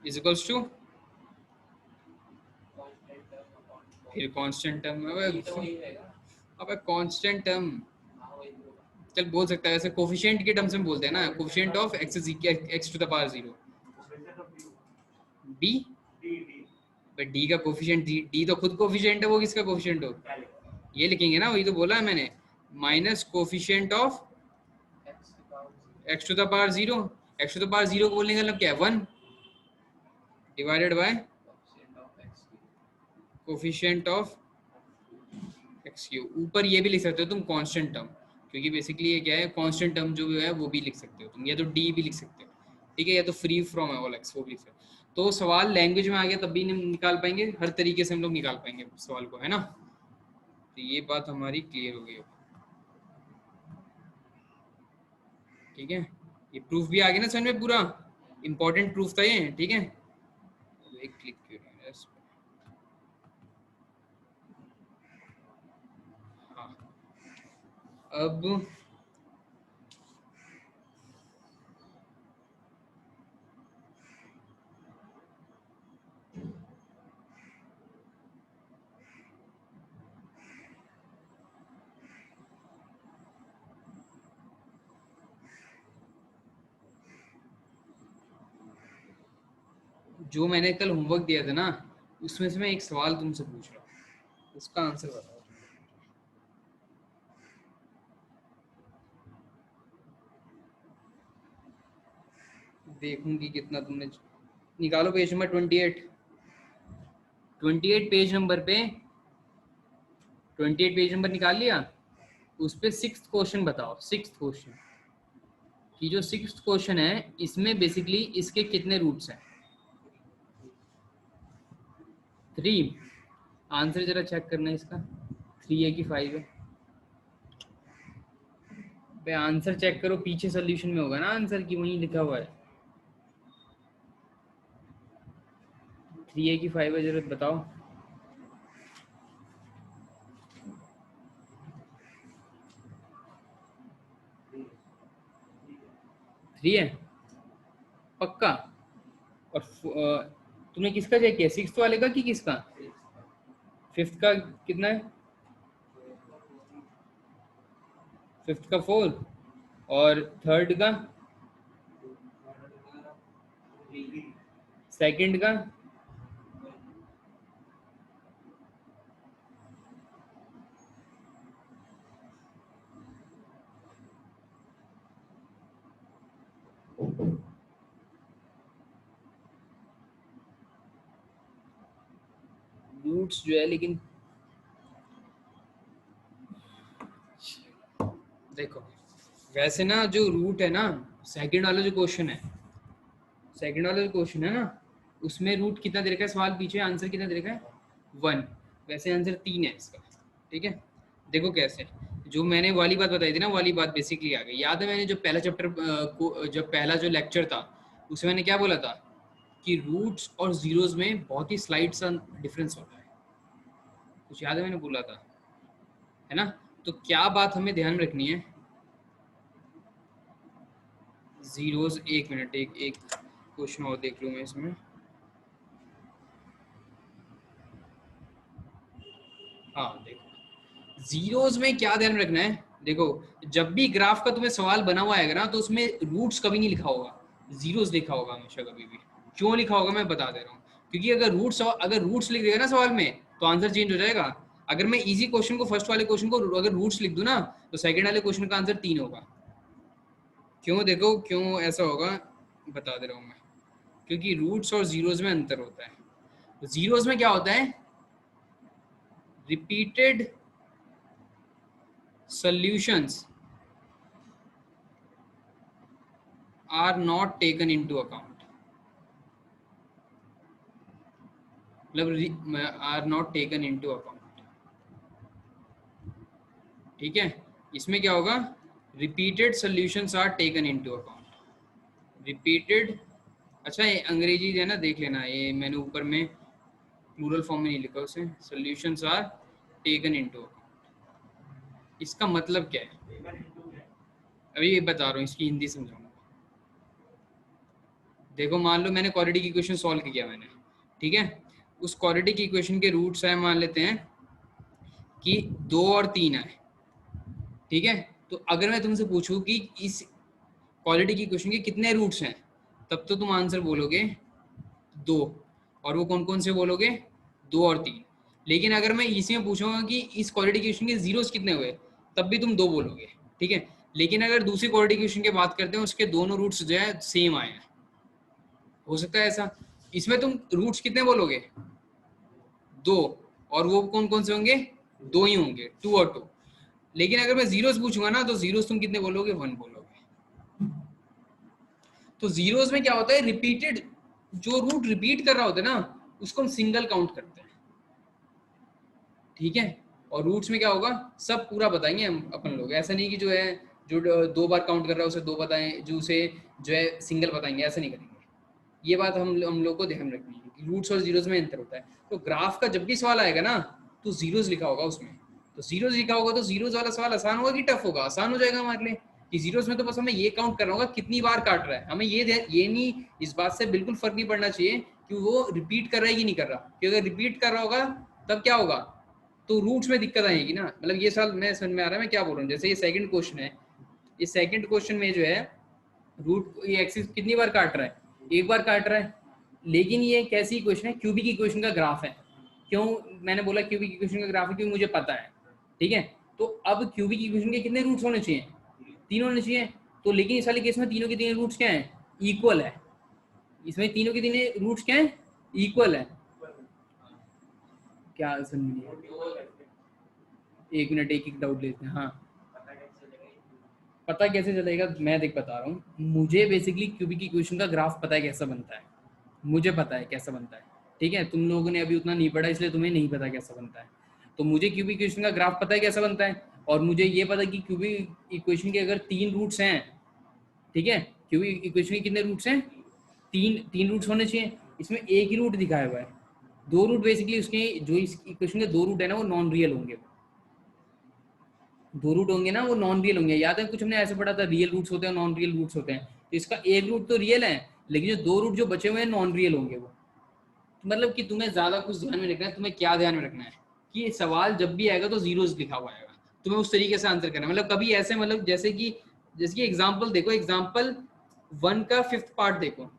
is equals to, फिर कांस्टेंट टर्म, अबे कांस्टेंट टर्म, चल बोल सकता है, वैसे कोफिशिएंट के टर्म्स में बोलते हैं ना, coefficient of X is X to the power 0 D, but D का कोफिशिएंट डी तो खुद कोफिशिएंट है, वो किसका कोफिशिएंट हो, ये लिखेंगे ना, वही तो बोला है मैंने, minus coefficient of X to the power 0, X to the power 0 को बोलने का मतलब क्या है 1 divided by coefficient of X Q. ऊपर ये भी लिख सकते हो तुम कांस्टेंट टर्म, क्योंकि बेसिकली ये क्या है, कांस्टेंट टर्म जो है वो भी लिख सकते हो तुम, या तो डी भी लिख सकते हो, ठीक है, या तो फ्री फ्रॉम ऑल एक्स वो भी लिख सकते हो। तो सवाल लैंग्वेज में आ गया तब भी नहीं निकाल पाएंगे, हर तरीके से हम लोग निकाल पाएंगे सवाल को, है ना। तो ये बात हमारी क्लियर हो गई, ठीक है। ये प्रूफ भी आ गया ना समझ में, पूरा इंपॉर्टेंट प्रूफ था ये, ठीक है। एक क्लिक क्यों नहीं हो रहा है इस पे? हाँ, अब जो मैंने कल होमवर्क दिया था ना, उसमें से मैं एक सवाल तुमसे पूछ रहा हूँ, उसका आंसर बताओ। देखूंगी कितना तुमने, निकालो पेज नंबर 28, 28 पेज नंबर पे, 28 पेज नंबर निकाल लिया, उस पे 6th क्वेश्चन बताओ, 6th क्वेश्चन कि जो 6th क्वेश्चन है इसमें बेसिकली इसके कितने रूट्स हैं, 3। आंसर जरा चेक करना है इसका, 3 है कि 5 है, बे आंसर चेक करो, पीछे सोल्यूशन में होगा ना आंसर की, वहीं लिखा हुआ है, 3 है कि 5 है, जरा बताओ। 3 है पक्का। और तुमने किसका चेक किया, 6th वाले का कि किसका, 5th का कितना है, 5th का 4, और 3rd का, 2nd का, रूट्स जो है, लेकिन देखो वैसे ना जो रूट है ना, सेकंड वाला जो क्वेश्चन है, सेकंड वाला जो क्वेश्चन है ना, उसमें रूट कितना दे रखा है, सवाल पीछे आंसर कितना दे रखा है 1, वैसे आंसर 3 है इसका, ठीक है। देखो कैसे, जो मैंने वाली बात बताई थी ना, वाली बात बेसिकली आ गई, याद है मैंने जो पहला चैप्टर को, जब पहला जो लेक्चर था उसमें मैंने क्या बोला था कि रूट्स और जीरोस में बहुत ही स्लाइड सा डिफरेंस होता है, कुछ याद है मैंने बोला था, है ना। तो क्या बात हमें ध्यान में रखनी है, जीरोस, एक मिनट, एक क्वेश्चन और देख लूँ मैं इसमें, हाँ देखो जीरोस में क्या ध्यान रखना है, देखो जब भी ग्राफ का तुम्हें सवाल बना हुआ आएगा ना, तो उसमें रूट्स कभी नहीं लिखा होगा, जीरोस लिखा होगा हमेशा कभी भी। क्यों लिखा होगा मैं बता दे रहा हूँ, क्योंकि अगर रूट्स लिख देगा ना सवाल में तो आंसर चेंज हो जाएगा। अगर मैं इजी क्वेश्चन को, फर्स्ट वाले क्वेश्चन को अगर रूट्स लिख दूं ना, तो सेकंड वाले क्वेश्चन का आंसर 3 होगा। क्यों, देखो क्यों ऐसा होगा बता दे रहा हूँ मैं, क्योंकि रूट्स और जीरोस में अंतर होता है। तो जीरोस में क्या होता है, repeated solutions are not taken into account, मतलब are not taken into account, ठीक है। इसमें क्या होगा, repeated solutions are taken into account, repeated, अच्छा ये अंग्रेजी है ना, देख लेना, ये मैंने ऊपर में प्लूरल फॉर्म में नहीं लिखा उसे, solutions are taken into account, इसका मतलब क्या है, अभी बता रहा हूँ, इसकी हिंदी समझाऊंगा। देखो मान लो मैंने क्वाड्रेटिक इक्वेशन सॉल्व किया मैंने, ठीक है, उस क्वाड्रेटिक इक्वेशन के रूट्स है, मान लेते हैं कि 2 और 3 है, ठीक है। तो अगर मैं तुमसे पूछूं कि इस क्वालिटी की क्वेश्चन के कितने रूट्स हैं, तब तो तुम आंसर बोलोगे 2, और वो कौन कौन से बोलोगे, 2 और 3। लेकिन अगर मैं इसी में पूछूंगा कि इस क्वालिटी क्वेश्चन के जीरोस कितने हुए, तब भी तुम 2 बोलोगे, ठीक है। लेकिन अगर दूसरी क्वालिटी क्वेश्चन की बात करते हैं, उसके दोनों रूट्स जो है सेम आए हैं, हो सकता है ऐसा। इसमें तुम रूट्स कितने बोलोगे, 2, और वो कौन कौन से होंगे, 2 ही होंगे, 2 और 2। लेकिन अगर मैं जीरोस पूछूंगा ना, तो जीरोस तुम कितने बोलोगे, 1 बोलोगे। तो जीरोस में क्या होता है, रिपीटेड, जो रूट रिपीट कर रहा होता है ना, उसको हम सिंगल काउंट करते हैं, ठीक है। और रूट्स में क्या होगा, सब पूरा बताएंगे हम अपन लोग, ऐसा नहीं कि जो है जो 2 बार काउंट कर रहा है उसे 2 बताएं, जो उसे जो है सिंगल बताएंगे, ऐसा नहीं करेंगे। ये बात हम लोग को ध्यान रखनी है कि रूट्स और जीरोस में अंतर होता है। तो ग्राफ का जब भी सवाल आएगा ना, तो जीरोस लिखा होगा उसमें। तो जीरोस लिखा होगा तो जीरोस वाला सवाल आसान होगा कि टफ होगा, आसान हो जाएगा हमारे लिए। कि जीरोस में तो बस हमें ये काउंट करना होगा कितनी बार काट रहा है, हमें ये नहीं, इस बात से बिल्कुल फर्क नहीं पड़ना चाहिए कि वो रिपीट कर रहा है कि नहीं कर रहा, क्योंकि अगर रिपीट कर रहा होगा तब क्या होगा, तो रूट्स में दिक्कत आएगी ना। मतलब ये साल मैं समझ में आ रहा है मैं क्या बोल रहा हूँ। जैसे ये सेकंड क्वेश्चन है, इस सेकंड क्वेश्चन में जो है रूट ये एक्सिस कितनी बार काट रहा है, एक बार काट रहा है। लेकिन ये कैसी क्वेश्चन है, क्यूबिक इक्वेशन का ग्राफ है। क्यों मैंने बोला क्यूबिक इक्वेशन का ग्राफ है, क्योंकि मुझे पता है, ठीक है। तो अब क्यूबिक इक्वेशन के कितने रूट्स होने चाहिए, 3 होने चाहिए। तो लेकिन इस वाले केस में तीनों के तीनों रूट्स क्या है, इक्वल है। इसमें तीनों के तीनों रूट्स क्या है, इक्वल है। क्या समझ नहीं आया? एक मिनट, एक एक डाउट लेते हैं। हाँ, पता कैसे चलेगा, मैं देख बता रहा हूँ। मुझे बेसिकली क्यूबिक इक्वेशन का ग्राफ पता है कैसा बनता है, मुझे पता है कैसा बनता है, ठीक है। तुम लोगों ने अभी उतना नहीं पढ़ा, इसलिए तुम्हें नहीं पता कैसा बनता है। तो मुझे क्यूबिक इक्वेशन का ग्राफ पता है कैसा बनता है, और मुझे ये पता है कि क्यूबिक इक्वेशन के अगर 3 रूट्स हैं, ठीक है, क्यूबिक इक्वेशन के कितने रूट्स हैं, तीन तीन रूट्स होने चाहिए। इसमें एक ही रूट दिखाया हुआ है, 2 रूट बेसिकली उसके, जो इस इक्वेशन के 2 रूट है ना, वो नॉन रियल होंगे। 2 रूट होंगे ना, वो नॉन रियल होंगे। याद है कुछ हमने ऐसे पढ़ा था, रियल रूट्स होते हैं, नॉन रियल रूट्स होते हैं। तो इसका एक रूट तो रियल है, लेकिन जो 2 रूट जो बचे हुए हैं नॉन रियल होंगे वो। मतलब कि तुम्हें ज्यादा कुछ ध्यान में रखना है, तुम्हें क्या ध्यान में रखना है कि सवाल जब भी आएगा तो जीरोस लिखा हुआ आएगा, तुम्हें उस तरीके से आंसर करना है। मतलब कभी ऐसे, मतलब जैसे कि एग्जांपल देखो, एग्जांपल 1 का 5th पार्ट देखो,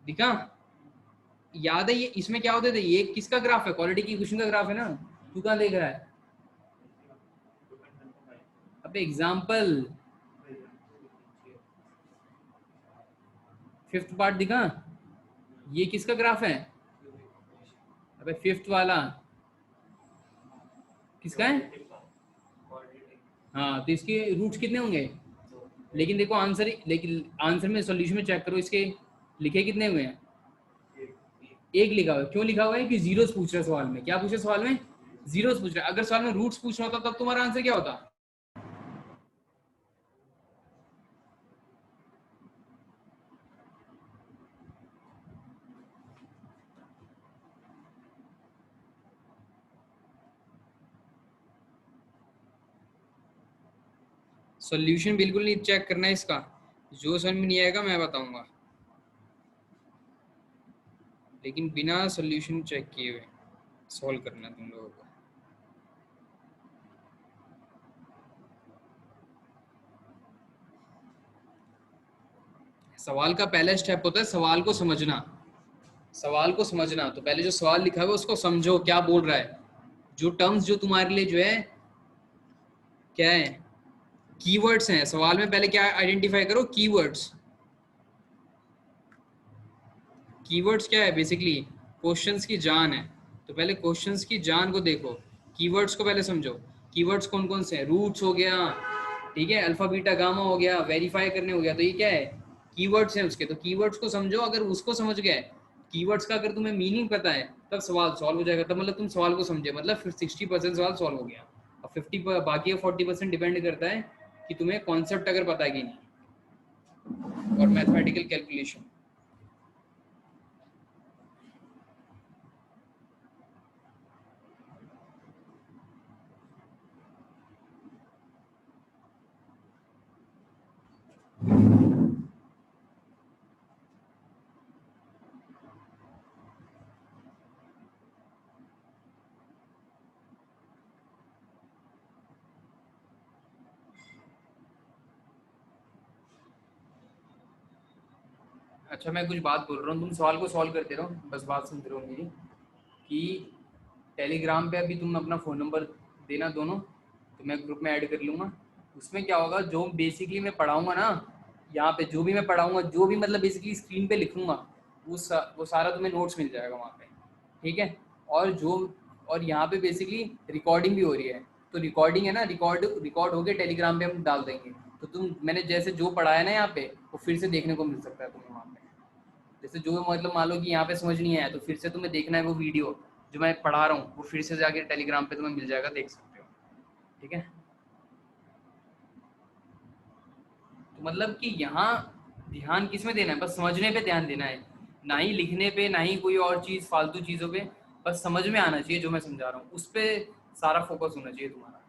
दिखा, याद है ये इसमें क्या होते थे, ये किसका ग्राफ है, क्वालिटी की इक्वेशन का ग्राफ है ना। तू कहाँ देख रहा है, अबे एग्जांपल 5th पार्ट दिखा, ये किसका ग्राफ है, अबे 5th वाला किसका है। हाँ, तो इसके रूट्स कितने होंगे, लेकिन देखो आंसर, लेकिन आंसर में सॉल्यूशन में चेक करो, इसके लिखे कितने हुए हैं, एक लिखा हुआ है। क्यों लिखा हुआ है कि जीरोस पूछ रहा है सवाल में, क्या पूछ रहा है सवाल में, जीरोस पूछ रहा है। अगर सवाल में रूट्स पूछना होता तब तुम्हारा आंसर क्या होता। सॉल्यूशन बिल्कुल नहीं चेक करना है इसका, जो समझ में नहीं आएगा मैं बताऊंगा, लेकिन बिना सॉल्यूशन चेक किए हुए सॉल्व करना है तुम लोगों को। सवाल का पहला स्टेप होता है सवाल को समझना, सवाल को समझना। तो पहले जो सवाल लिखा हुआ है उसको समझो क्या बोल रहा है, जो टर्म्स जो तुम्हारे लिए जो है क्या है, कीवर्ड्स हैं सवाल में, पहले क्या आइडेंटिफाई करो, कीवर्ड्स। कीवर्ड्स क्या है, बेसिकली क्वेश्चंस की जान है। तो पहले क्वेश्चंस की जान को देखो, कीवर्ड्स को पहले समझो। कीवर्ड्स कौन कौन से हैं, रूट्स हो गया, ठीक है, अल्फा बीटा गामा हो गया, वेरीफाई करने हो गया, तो ये क्या है, कीवर्ड्स हैं उसके। तो कीवर्ड्स को समझो, अगर उसको समझ गए, कीवर्ड्स का अगर तुम्हें मीनिंग पता है, तब सवाल सॉल्व हो जाएगा। तब मतलब तुम सवाल को समझे, मतलब फिर 60% सवाल सॉल्व हो गया। और 50 बाकी 40% डिपेंड करता है कि तुम्हें कॉन्सेप्ट अगर पता है कि नहीं, और मैथमेटिकल कैलकुलेशन। अच्छा मैं कुछ बात बोल रहा हूँ, तुम सवाल को सॉल्व करते रहो, बस बात सुनते रहो मेरी। कि टेलीग्राम पे अभी तुम अपना फ़ोन नंबर देना दोनों, तो मैं ग्रुप में ऐड कर लूँगा। उसमें क्या होगा, जो बेसिकली मैं पढ़ाऊँगा ना, यहाँ पे जो भी मैं पढ़ाऊँगा, जो भी मतलब बेसिकली स्क्रीन पे लिखूँगा, वो सारा तुम्हें नोट्स मिल जाएगा वहाँ पे, ठीक है। और जो और यहाँ पे बेसिकली रिकॉर्डिंग भी हो रही है, तो रिकॉर्डिंग है ना, रिकॉर्ड रिकॉर्ड होके टेलीग्राम पे हम डाल देंगे। तो तुम मैंने जैसे जो पढ़ाया ना यहाँ पे, वो फिर से देखने को मिल सकता है तुम्हें वहाँ पे। जैसे जो मतलब मान लो कि यहाँ पे समझ नहीं आया, तो फिर से तुम्हें देखना है वो वीडियो जो मैं पढ़ा रहा हूँ, वो फिर से जाके टेलीग्राम पे तुम्हें मिल जाएगा, देख सकते हो, ठीक है। तो मतलब कि यहाँ ध्यान किस में देना है, बस समझने पे ध्यान देना है, ना ही लिखने पे, ना ही कोई और चीज़ फालतू चीज़ों पे। बस समझ में आना चाहिए जो मैं समझा रहा हूँ, उस पर सारा फोकस होना चाहिए तुम्हारा।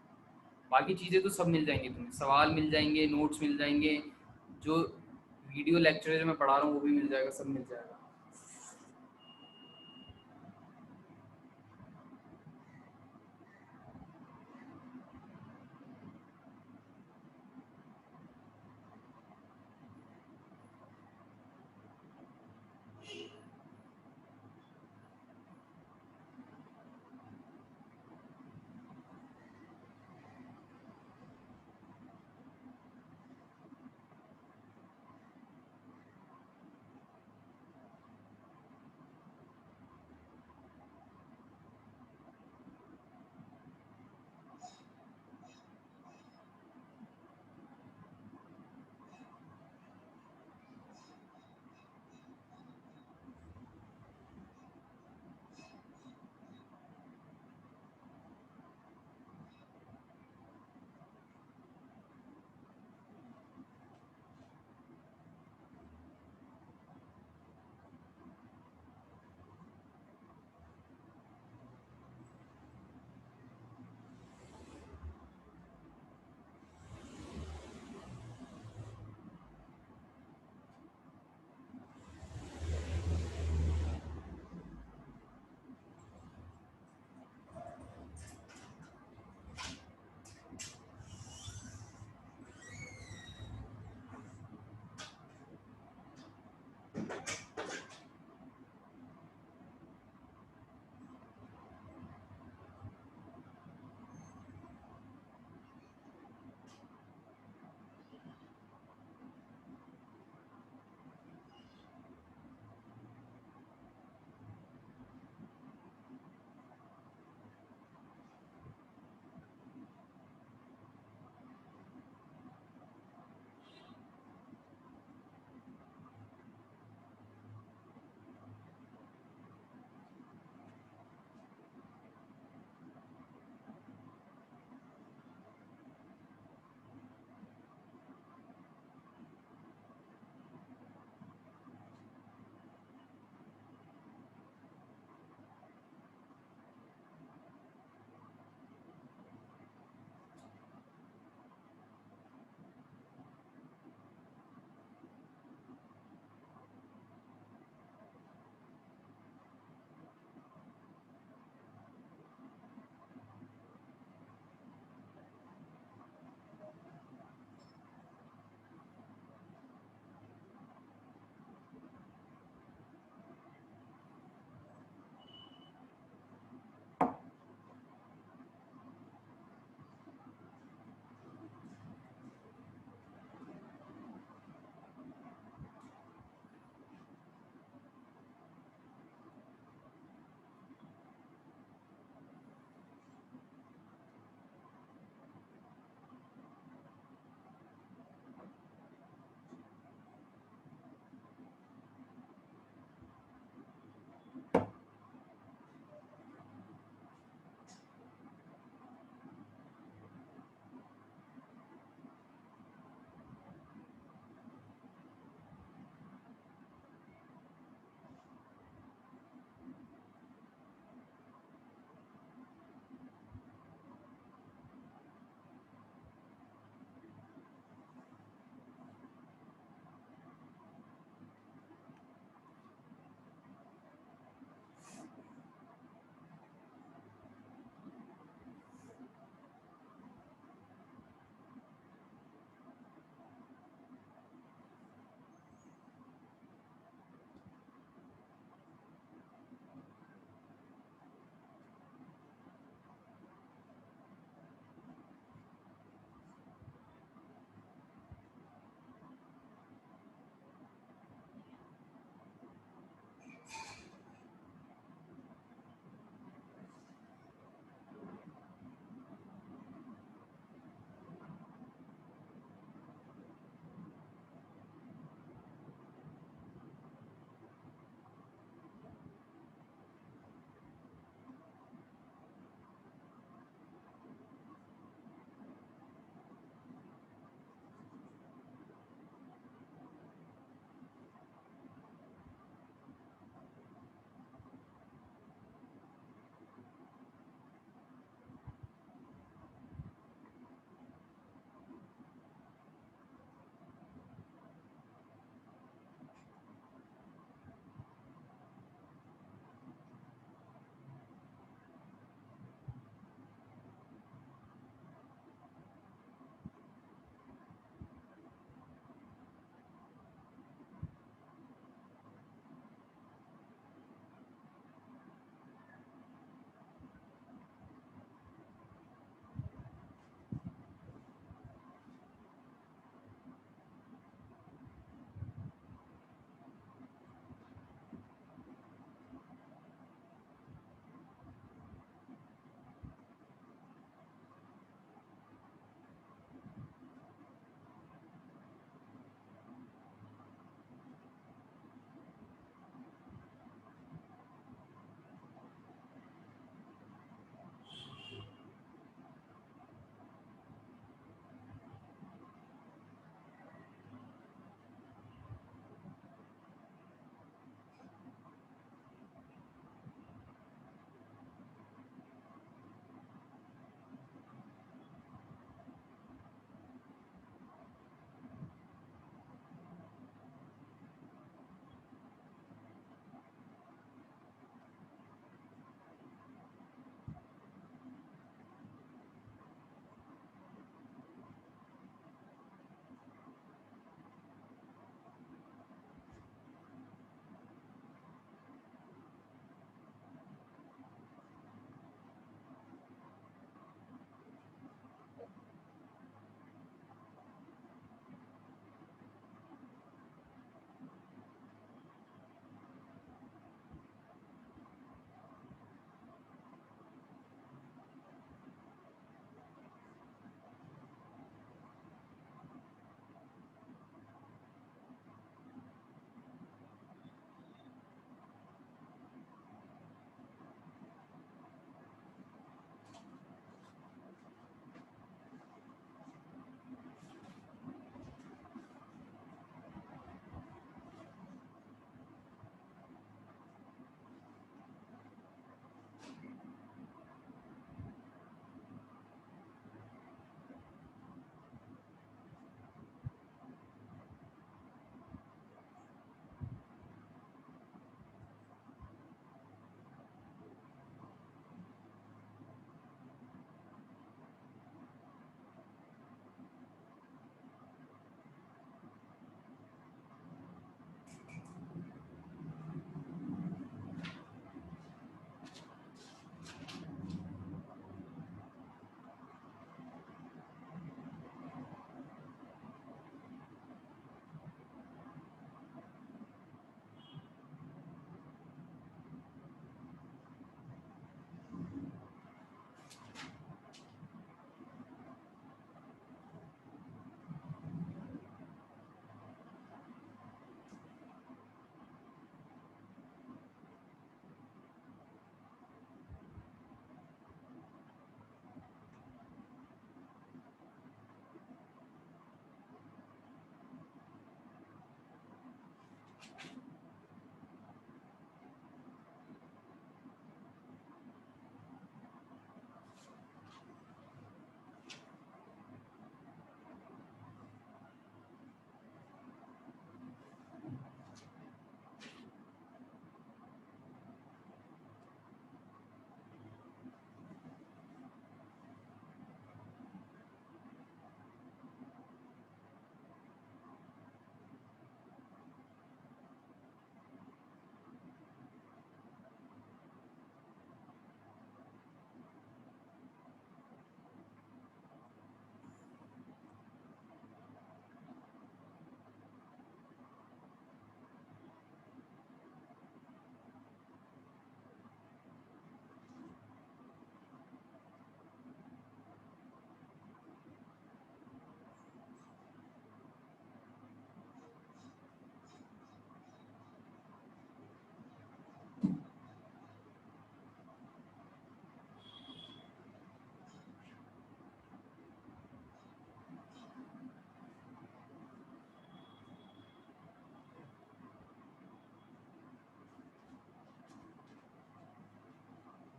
बाकी चीज़ें तो सब मिल जाएंगी तुम्हें, सवाल मिल जाएंगे, नोट्स मिल जाएंगे, जो वीडियो लेक्चर जो मैं पढ़ा रहा हूँ वो भी मिल जाएगा, सब मिल जाएगा।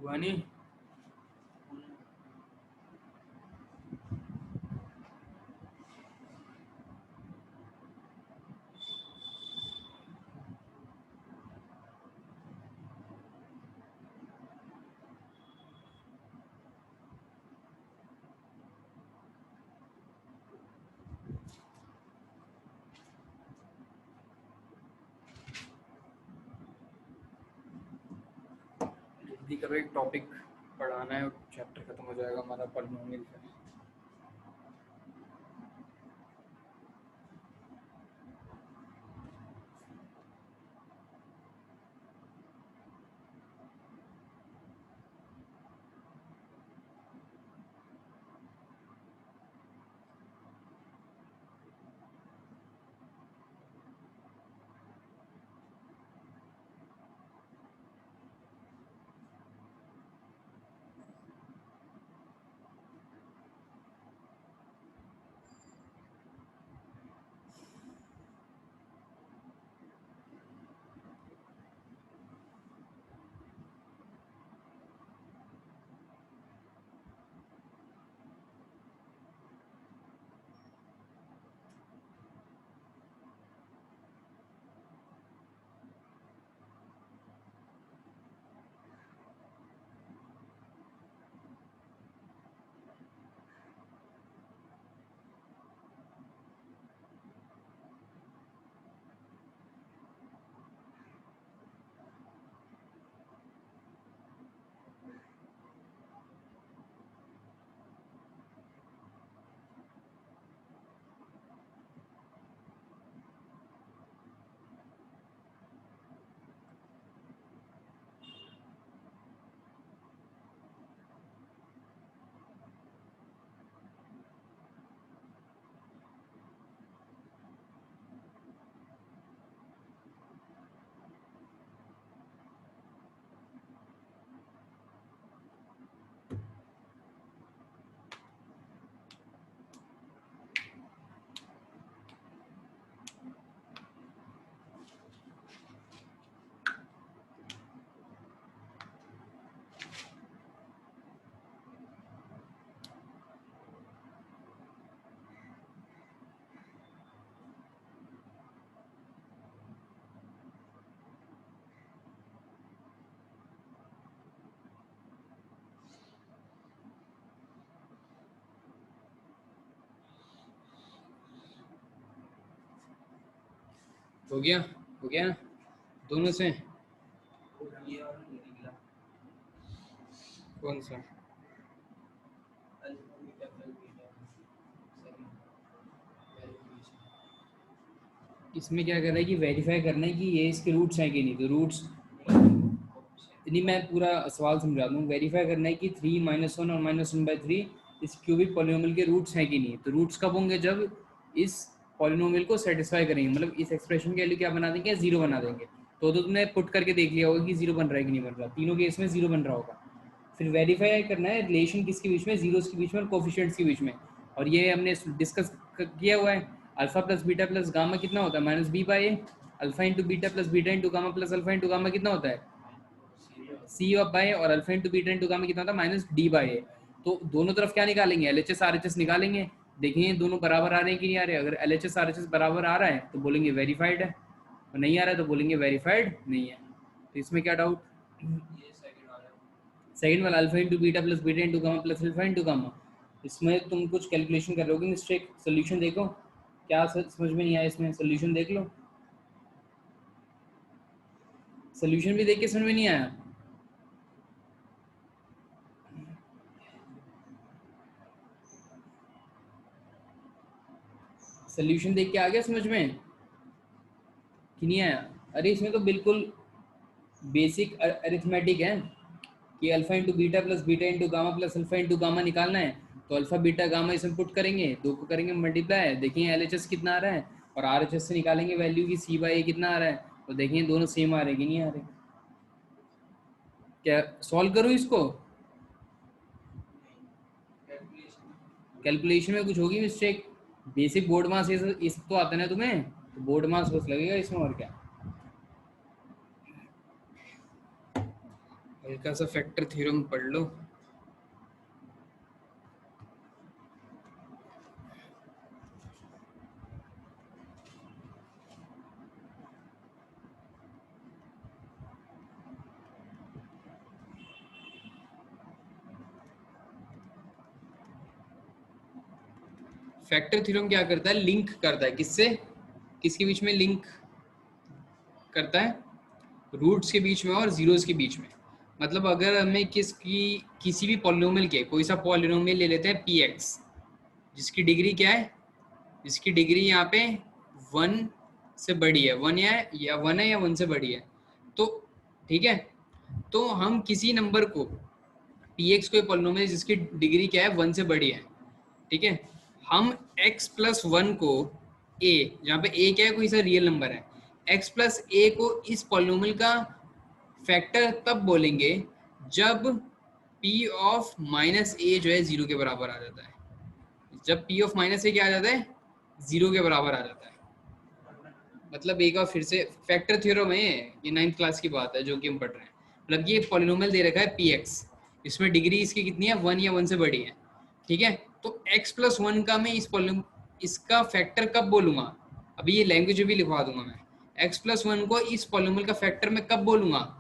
हुआ नहीं। जल्दी करो, एक टॉपिक पढ़ाना है, चैप्टर खत्म हो जाएगा हमारा पॉलिनोमियल का। हो गया, हो गया ना दोनों से? कौन सा? इसमें क्या कर रहा है कि वेरीफाई करना है कि ये इसके रूट्स हैं कि नहीं। तो रूट्स नहीं, मैं पूरा सवाल समझा दूँ। वेरीफाई करना है कि 3 -1 और -1/3 इस क्यूबिक पॉलिनोमियल के रूट्स हैं कि नहीं। तो रूट्स कब होंगे? जब इस पॉलिनोमियल को सेटिस्फाई करेंगे, मतलब इस एक्सप्रेशन के लिए क्या बना देंगे? जीरो बना देंगे। तो तुमने पुट करके देख लिया होगा कि जीरो बन रहा है कि नहीं बन रहा। तीनों केस में जीरो बन रहा होगा। फिर वेरीफाई करना है रिलेशन किसके बीच में? जीरोस के बीच में और कोफिशिएंट्स के बीच में। और ये हमने डिस्कस किया हुआ है। Alpha plus beta plus gamma कितना होता है? -b/a। Alpha into beta plus beta into gamma plus alpha into gamma कितना होता है? c/a। और alpha into beta into gamma कितना होता है? -d/a। तो दोनों तरफ क्या निकालेंगे? LHS RHS निकालेंगे। देखेंगे दोनों बराबर आ रहे हैं कि नहीं आ रहे। अगर LHS RHS बराबर आ रहा है तो बोलेंगे वेरीफाइड है, और नहीं आ रहा है तो बोलेंगे वेरीफाइड नहीं है। तो इसमें क्या डाउट? सेकंड वाला alpha into beta plus beta into gamma plus alpha into gamma, इसमें तुम कुछ कैलकुलेशन कर रहे हो मिस्टेक। सोल्यूशन देखो, क्या समझ में नहीं आया इसमें? सोल्यूशन देख लो। सोल्यूशन भी देख के समझ में नहीं आया? सोल्यूशन देख के आ गया समझ में कि नहीं आया? अरे इसमें तो बिल्कुल बेसिक अरिथमेटिक है कि alpha into beta plus beta into gamma plus alpha into gamma निकालना है। तो अल्फा बीटा गामा इसमें पुट करेंगे, दो को करेंगे मल्टीप्लाई, देखेंगे LHS कितना आ रहा है, और RHS से निकालेंगे वैल्यू की c/a कितना आ रहा है, तो देखेंगे दोनों सेम आ रहे कि नहीं आ रहे। क्या सॉल्व करूँ इसको? कैलकुलेशन में कुछ होगी मिस्टेक। बेसिक बोर्ड मास ये सब तो आता है ना तुम्हें, तो बोर्ड मास बस लगेगा इसमें, और क्या। हल्का सा फैक्टर थ्योरम पढ़ लो। फैक्टर थ्योरम क्या करता है, लिंक करता है, किससे किसके बीच में लिंक करता है, रूट्स के बीच में और जीरोस के बीच में। मतलब अगर हमें किसी भी पॉलिनोमियल के कोई सा पॉलिनोमियल ले लेते हैं पी एक्स, जिसकी डिग्री क्या है, जिसकी डिग्री यहाँ पे वन से बड़ी है, वन है या वन से बड़ी है, तो ठीक है, तो हम किसी नंबर को पी एक्स को पॉलिनोमियल जिसकी डिग्री क्या है वन से बड़ी है, ठीक है, हम x प्लस वन को a, जहाँ पे a क्या है, कोई सा रियल नंबर है, x प्लस ए को इस पॉलिनोमियल का फैक्टर तब बोलेंगे जब p ऑफ माइनस ए जो है जीरो के बराबर आ जाता है। जब p ऑफ माइनस ए क्या आ जाता है, जीरो के बराबर आ जाता है। मतलब एक बार फिर से फैक्टर थ्योरम है ये, 9th क्लास की बात है जो कि हम पढ़ रहे हैं। मतलब ये पॉलिनोमियल दे रखा है पी एक्स, इसमें डिग्री इसकी कितनी है, वन या वन से बड़ी है, ठीक है। तो x प्लस वन का मैं इसका फैक्टर कब बोलूंगा, अभी ये लैंग्वेज भी लिखवा दूंगा मैं, x प्लस वन को इस पॉलिनोमियल का फैक्टर मैं कब बोलूंगा,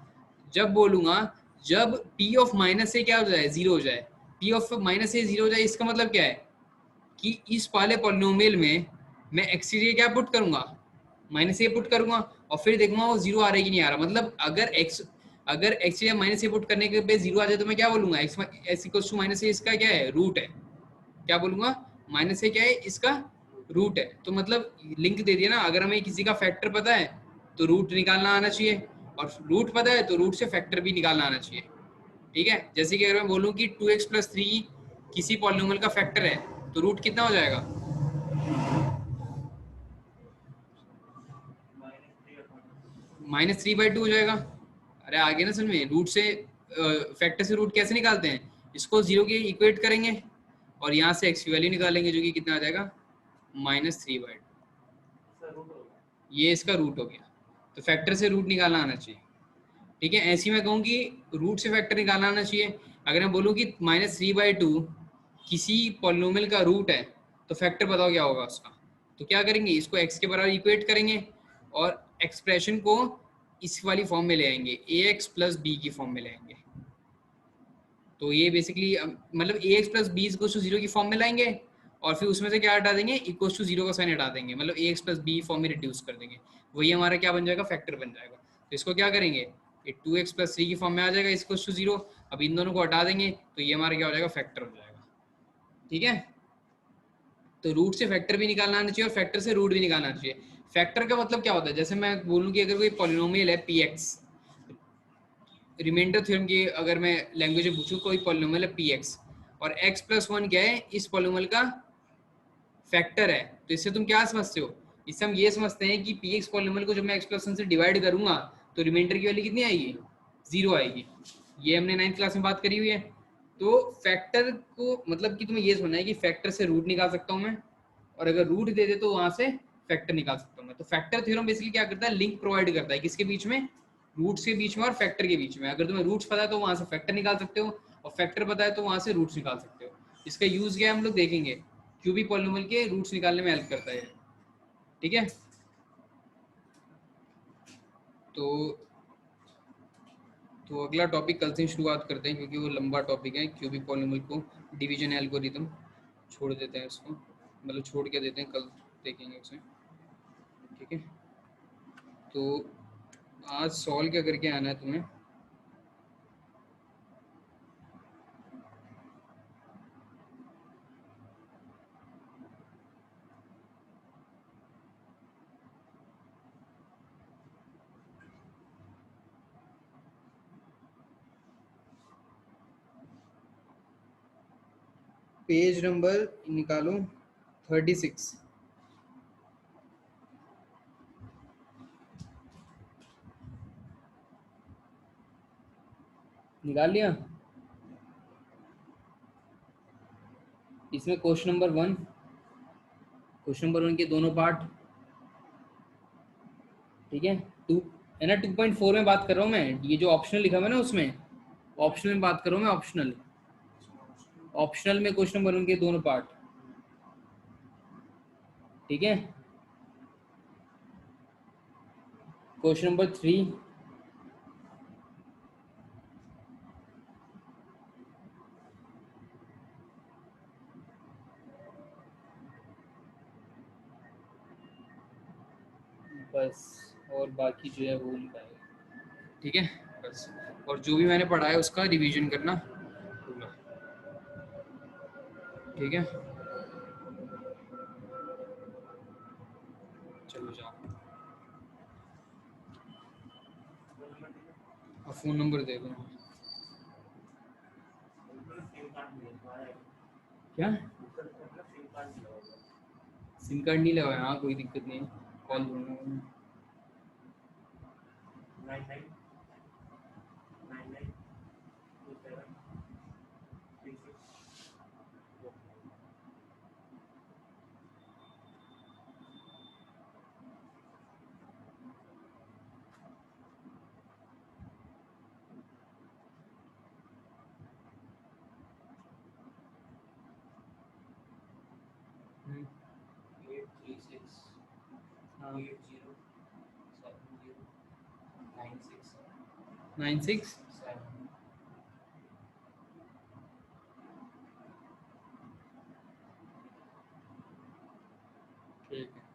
जब बोलूंगा जब p ऑफ माइनस से क्या हो जाए, जीरो हो जाए। p ऑफ माइनस से जीरो हो जाए, इसका मतलब क्या है कि इस वाले पॉलिनोमियल में मैं x की जगह क्या पुट करूंगा, माइनस ए पुट करूंगा, और फिर देखूंगा वो जीरो आ रहा है कि नहीं आ रहा। मतलब अगर x या माइनस ए पुट करने के पे जीरो आ जाए तो मैं क्या बोलूंगा, x इक्वल्स टू माइनस ए इसका क्या है, रूट है। क्या बोलूंगा, माइनस ए क्या है, इसका रूट है। तो मतलब लिंक दे दिया ना, अगर हमें किसी का फैक्टर पता है तो रूट निकालना आना चाहिए, और रूट पता है तो रूट से फैक्टर भी निकालना आना चाहिए, ठीक है। जैसे कि अगर मैं बोलूँ कि 2x प्लस थ्री किसी पॉलिनोमियल का फैक्टर है, तो रूट कितना हो जाएगा, -3/2 हो जाएगा। अरे आगे ना समझ में, रूट से फैक्टर से रूट कैसे निकालते हैं, इसको जीरो के इक्वेट करेंगे और यहाँ से एक्स की वैल्यू निकालेंगे जो कि कितना आ जाएगा, -3/2। ये इसका रूट हो गया, तो फैक्टर से रूट निकालना आना चाहिए, ठीक है। ऐसी मैं कहूँ कि रूट से फैक्टर निकालना आना चाहिए। अगर मैं बोलूँ कि -3/2 किसी पॉलिनोमियल का रूट है, तो फैक्टर बताओ क्या होगा उसका। तो क्या करेंगे, इसको x के बराबर इक्वेट करेंगे और एक्सप्रेशन को इस वाली फॉर्म में ले आएंगे, ax प्लस बी की फॉर्म में ले आएंगे। तो ये बेसिकली मतलब ax plus B equal to zero की फॉर्म में लाएंगे, और फिर उसमें से क्या हटा देंगे, इक्वल टू जीरो का साइन हटा देंगे, मतलब ax प्लस बी फॉर्म में रिड्यूस कर देंगे, वही हमारा क्या बन जाएगा, फैक्टर बन जाएगा। तो इसको क्या करेंगे, ये 2x प्लस थ्री की फॉर्म में आ जाएगा इक्वल टू जीरो। अब इन दोनों को हटा देंगे तो ये हमारा क्या हो जाएगा, फैक्टर हो जाएगा, ठीक है। तो रूट से फैक्टर भी निकालना आना चाहिए और फैक्टर से रूट भी निकालना चाहिए। फैक्टर का मतलब क्या होता है, जैसे मैं बोलूँ कि अगर कोई पॉलिनोमियल है पी एक्स, रिमाइंडर थ्योरम की अगर मैं लैंग्वेज में पूछूँ, कोई पॉलिनोमियल है पी एक्स और x प्लस वन क्या है, इस पॉलिनोमियल का फैक्टर है, तो इससे तुम क्या समझते हो, इससे हम ये समझते हैं कि पी एक्स पॉलिनोमियल को जब मैं x प्लस वन से डिवाइड करूंगा तो रिमाइंडर की वैल्यू कितनी आएगी, जीरो आएगी। ये हमने 9th क्लास में बात करी हुई है। तो फैक्टर को मतलब कि तुम्हें ये समझना है कि फैक्टर से रूट निकाल सकता हूँ मैं, और अगर रूट दे दे तो वहां से फैक्टर निकाल सकता हूँ मैं। तो फैक्टर थ्योरम बेसिकली क्या करता है, लिंक प्रोवाइड करता है किसके बीच में, रूट्स के बीच में और फैक्टर के बीच में। अगर तुम्हें रूट्स पता है तो वहां से फैक्टर निकाल सकते हो, और फैक्टर पता है तो वहां से रूट्स निकाल सकते हो। इसका यूज क्या है हम लोग देखेंगे, क्यूबी पॉलिनोमियल के रूट्स निकालने में हेल्प करता है, ठीक है। तो अगला टॉपिक कल से शुरुआत करते हैं क्योंकि वो लंबा टॉपिक है, क्यूबिक पॉलिनोमियल को डिवीजन एल्गोरिथम छोड़ देते हैं उसको, मतलब छोड़ के देते हैं, कल देखेंगे उसे, ठीक है। तो आज सॉल्व क्या करके आना है तुम्हें, पेज नंबर निकालो 36, निकाल लिया। इसमें क्वेश्चन नंबर वन के दोनों पार्ट, ठीक है। टू है ना, 2.4 में बात कर रहा हूँ मैं, ये जो ऑप्शनल लिखा हुआ है ना उसमें ऑप्शनल में बात करूँ मैं, ऑप्शनल। ऑप्शनल में क्वेश्चन नंबर 1 के दोनों पार्ट, ठीक है। क्वेश्चन नंबर 3, बस, और बाकी जो है वो नहीं पाएगा, ठीक है। बस, और जो भी मैंने पढ़ा है उसका रिवीजन करना पूरा, ठीक है। चलो जाओ, अब फ़ोन नंबर दे दो। क्या सिम कार्ड नहीं लगाया? हाँ कोई दिक्कत नहीं है, कॉल दूंगा। हम्म, 836 हाँ 80 70 96 96 7। ठीक है।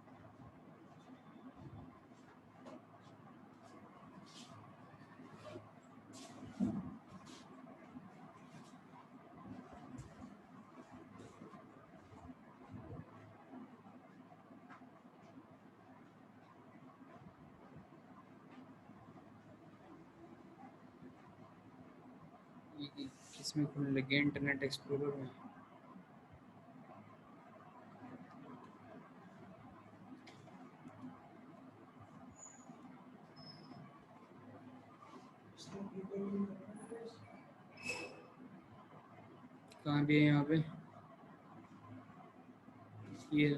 ये किसमें खुलने लगे? इंटरनेट एक्सप्लोरर में। कहाँ भी है यहाँ पे? ये